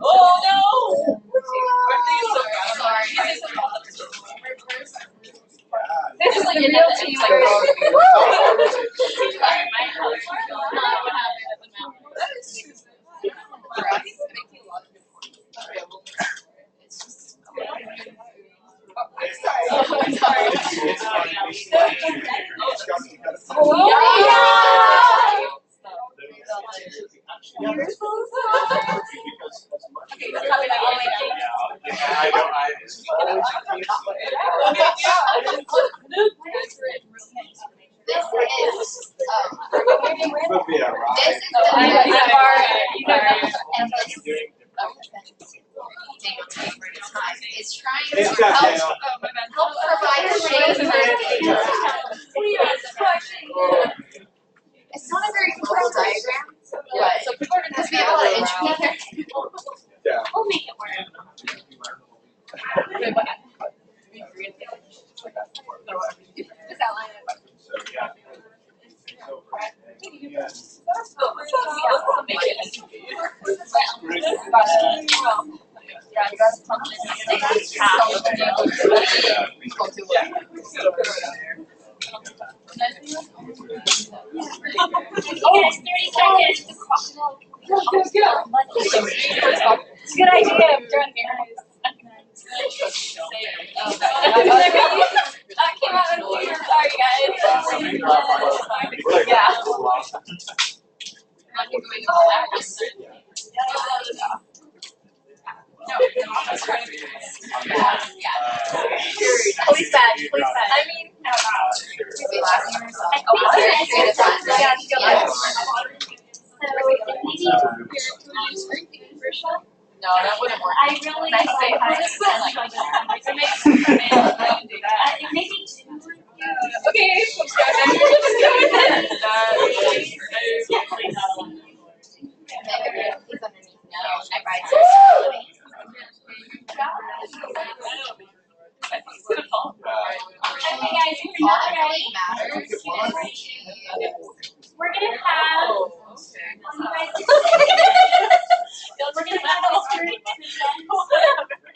S7: Oh no! This is like a real team.
S6: is trying to help provide shade. It's not a very close diagram, but because we have a lot of intricate characters.
S3: We'll make it work.
S6: Just outline it.
S3: Oh, 30 seconds.
S7: Good idea. Done here. That came out of weird. Sorry, guys. Yeah. Police badge. I mean, no.
S6: No, that wouldn't work.
S3: I really
S6: Nice
S3: like
S6: day.
S3: it may be 2.
S7: Okay, let's go.
S3: Okay, guys, if you're not ready, we're gonna have we're gonna have this group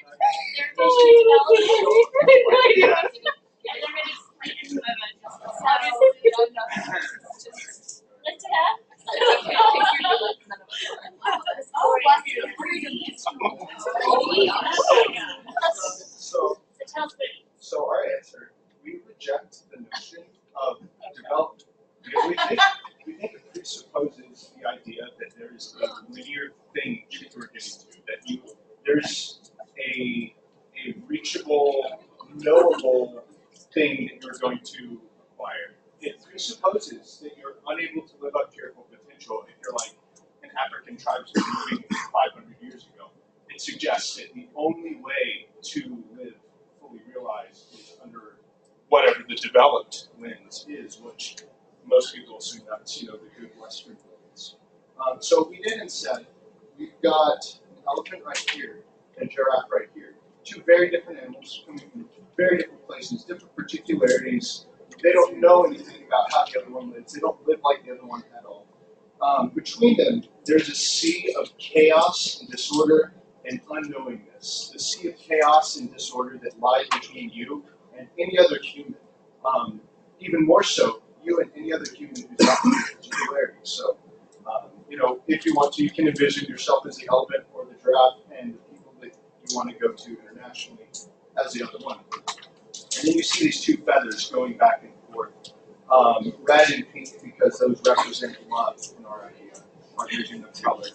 S3: present their vision development. And they're gonna explain it. So lift it up.
S8: Because we think it presupposes the idea that there is a linear thing that you're getting to, that there's a reachable, knowable thing that you're going to acquire. It presupposes that you're unable to live up to your full potential if you're like an African tribesman living 500 years ago. It suggests that the only way to live fully realized is under whatever the developed lens is, which most people assume that's, the good Western lens. So what we did instead, we've got an elephant right here and a giraffe right here. Two very different animals coming from very different places, different particularities. They don't know anything about how the other one lives. They don't live like the other one at all. Between them, there's a sea of chaos and disorder and unknowingness. The sea of chaos and disorder that lies between you and any other human. Even more so, you and any other human who's not in particularity. So, if you want to, you can envision yourself as the elephant or the giraffe and the people that you want to go to internationally as the other one. And then you see these two feathers going back and forth. Red and pink because those represent love in our idea, our vision of color.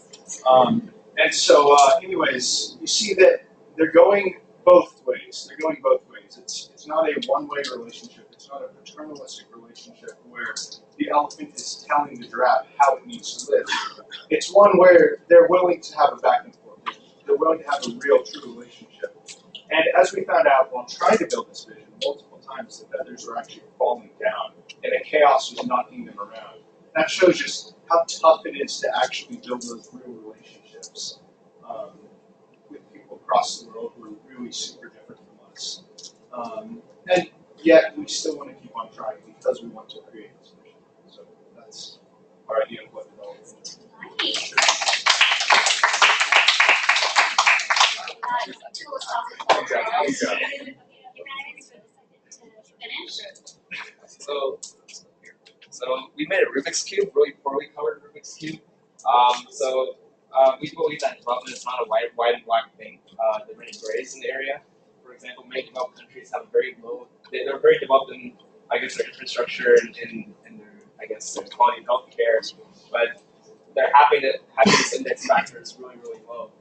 S8: And so, anyways, you see that they're going both ways. They're going both ways. It's not a one-way relationship. It's not a paternalistic relationship where the elephant is telling the giraffe how it needs to live. It's one where they're willing to have a back and forth. They're willing to have a real, true relationship. And as we found out while trying to build this vision, multiple times the feathers were actually falling down, and the chaos was knocking them around. That shows just how tough it is to actually build those real relationships with people across the world who are really super different from us. And yet we still want to keep on trying because we want to create this vision. So that's our idea of what development is.
S3: Nice.
S2: So we made a Rubik's Cube, really poorly colored Rubik's Cube. We believe that development is not a white and black thing. There are many grays in the area. For example, many developed countries have very low, they're very developed in, their infrastructure and their quality of healthcare, but their happiness index factor is really, really low.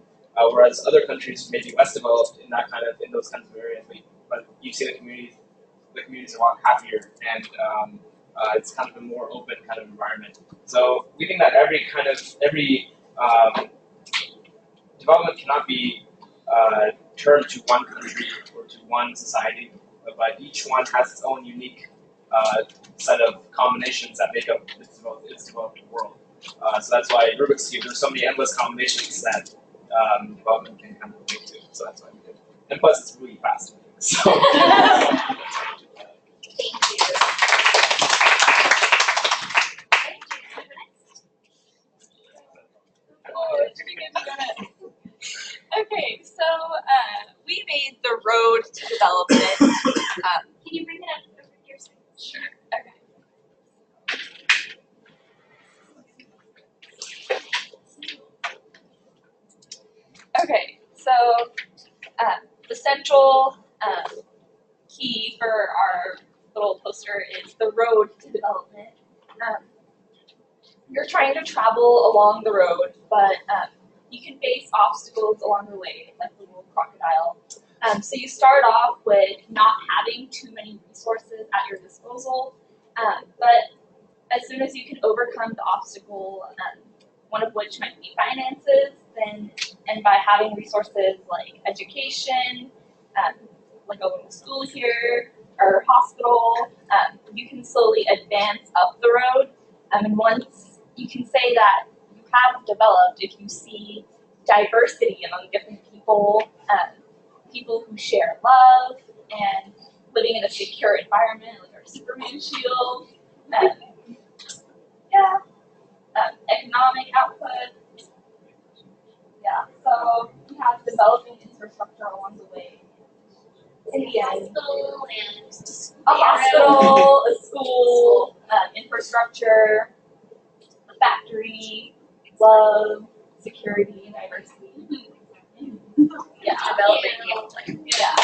S2: Whereas other countries may be less developed in those kinds of areas, but you see the communities are a lot happier, and it's kind of a more open kind of environment. So we think that every development cannot be turned to one country or to one society, but each one has its own unique set of combinations that make up its developing world. So that's why Rubik's Cube, there's so many endless combinations that development can kind of relate to. So that's why we did it. And plus, it's really fast. So.
S4: Okay, so we made the road to development.
S3: Can you bring it up over here?
S4: Sure. Okay, so the central key for our little poster is the road to development. You're trying to travel along the road, but you can face obstacles along the way, like the little crocodile. So you start off with not having too many resources at your disposal, but as soon as you can overcome the obstacle, one of which might be finances, and by having resources like education, like going to school here, or hospital, you can slowly advance up the road. And once you can say that you have developed, if you see diversity among different people, people who share love, and living in a secure environment, like our Superman shield, economic output. Yeah, so we have developing infrastructure along the way. In the end, a hospital, a school, infrastructure, a factory, love, security, and diversity. Yeah, development. Yeah.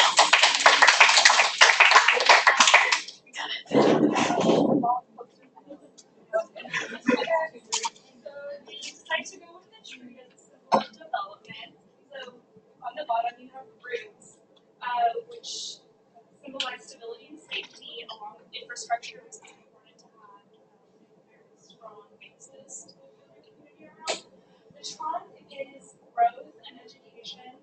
S10: strong basis to build a community around. The trunk is growth and education,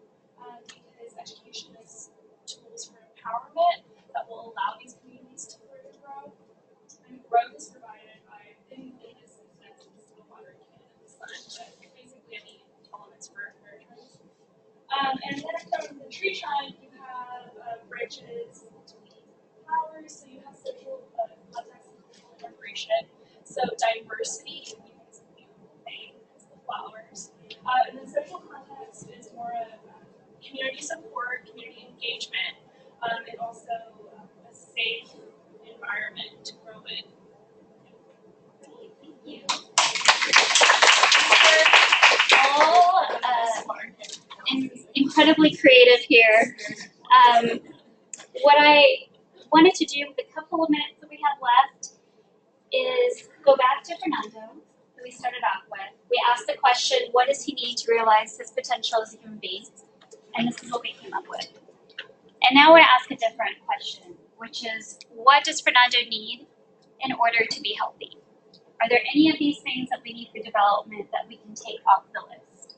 S10: because education is tools for empowerment that will allow these communities to further grow. And growth is provided by, in this instance, it's the water can and the sun, but basically any elements for trees. And then from the tree trunk, you have branches between flowers, so you have social context and social integration. So diversity is a beautiful thing, it's the flowers. And then social context is more of community support, community engagement, and also a safe environment to grow in.
S3: Thank you. We're all incredibly creative here. What I wanted to do with the couple of minutes that we have left is go back to Fernando, who we started off with. We asked the question, what does he need to realize his potential as a human being? And this is what we came up with. And now we're going to ask a different question, which is, what does Fernando need in order to be healthy? Are there any of these things that we need for development that we can take off the list?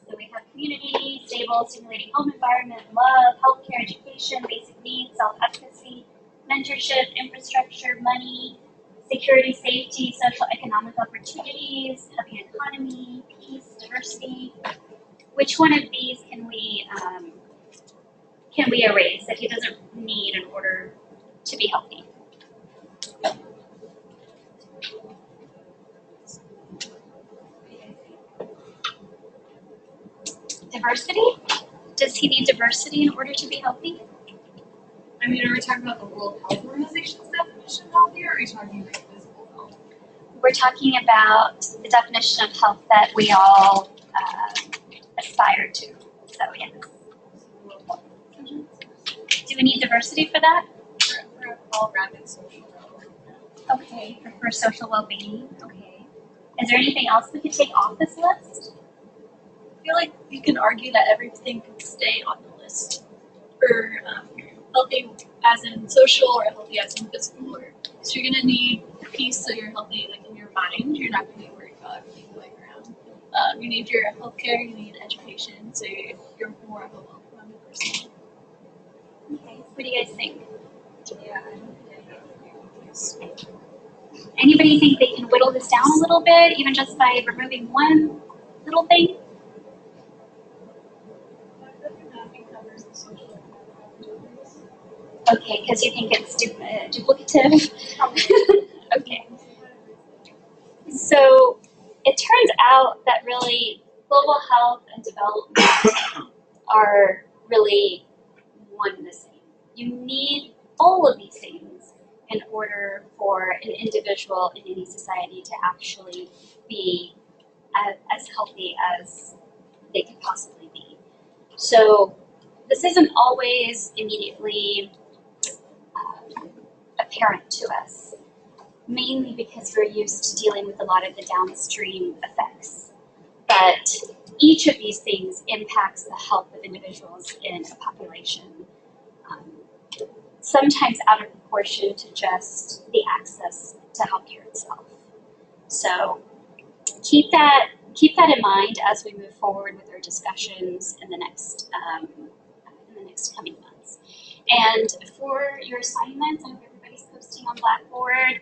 S3: So we have community, stable, stimulating home environment, love, healthcare, education, basic needs, self-efficacy, mentorship, infrastructure, money, security, safety, social economic opportunities, healthy economy, peace, diversity. Which one of these can we erase that he doesn't need in order to be healthy? Diversity? Does he need diversity in order to be healthy?
S7: I mean, are we talking about the World Health Organization's definition of healthy, or are we talking about physical health?
S3: We're talking about the definition of health that we all aspire to. So, yes. Do we need diversity for that?
S7: For all-rounded social health.
S3: Okay, for social well-being. Okay. Is there anything else we could take off this list?
S11: I feel like you can argue that everything could stay on the list for healthy as in social or healthy as in physical. So you're gonna need peace, so you're healthy like in your mind. You're not gonna be worried about everything going around. You need your healthcare. You need education, so you're more of a well-rounded person.
S3: Okay. What do you guys think?
S11: Yeah.
S3: Anybody think they can whittle this down a little bit, even just by removing one little thing? Okay, because you think it's duplicative. Okay. So it turns out that really global health and development are really one and the same. You need all of these things in order for an individual in any society to actually be as healthy as they could possibly be. So this isn't always immediately apparent to us, mainly because we're used to dealing with a lot of the downstream effects. But each of these things impacts the health of individuals in a population, sometimes out of proportion to just the access to healthcare itself. So keep that in mind as we move forward with our discussions in the next coming months. And for your assignments, I hope everybody's posting on Blackboard.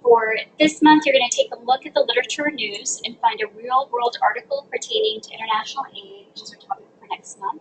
S3: For this month, you're going to take a look at the literature news and find a real-world article pertaining to international aid, which is our topic for next month.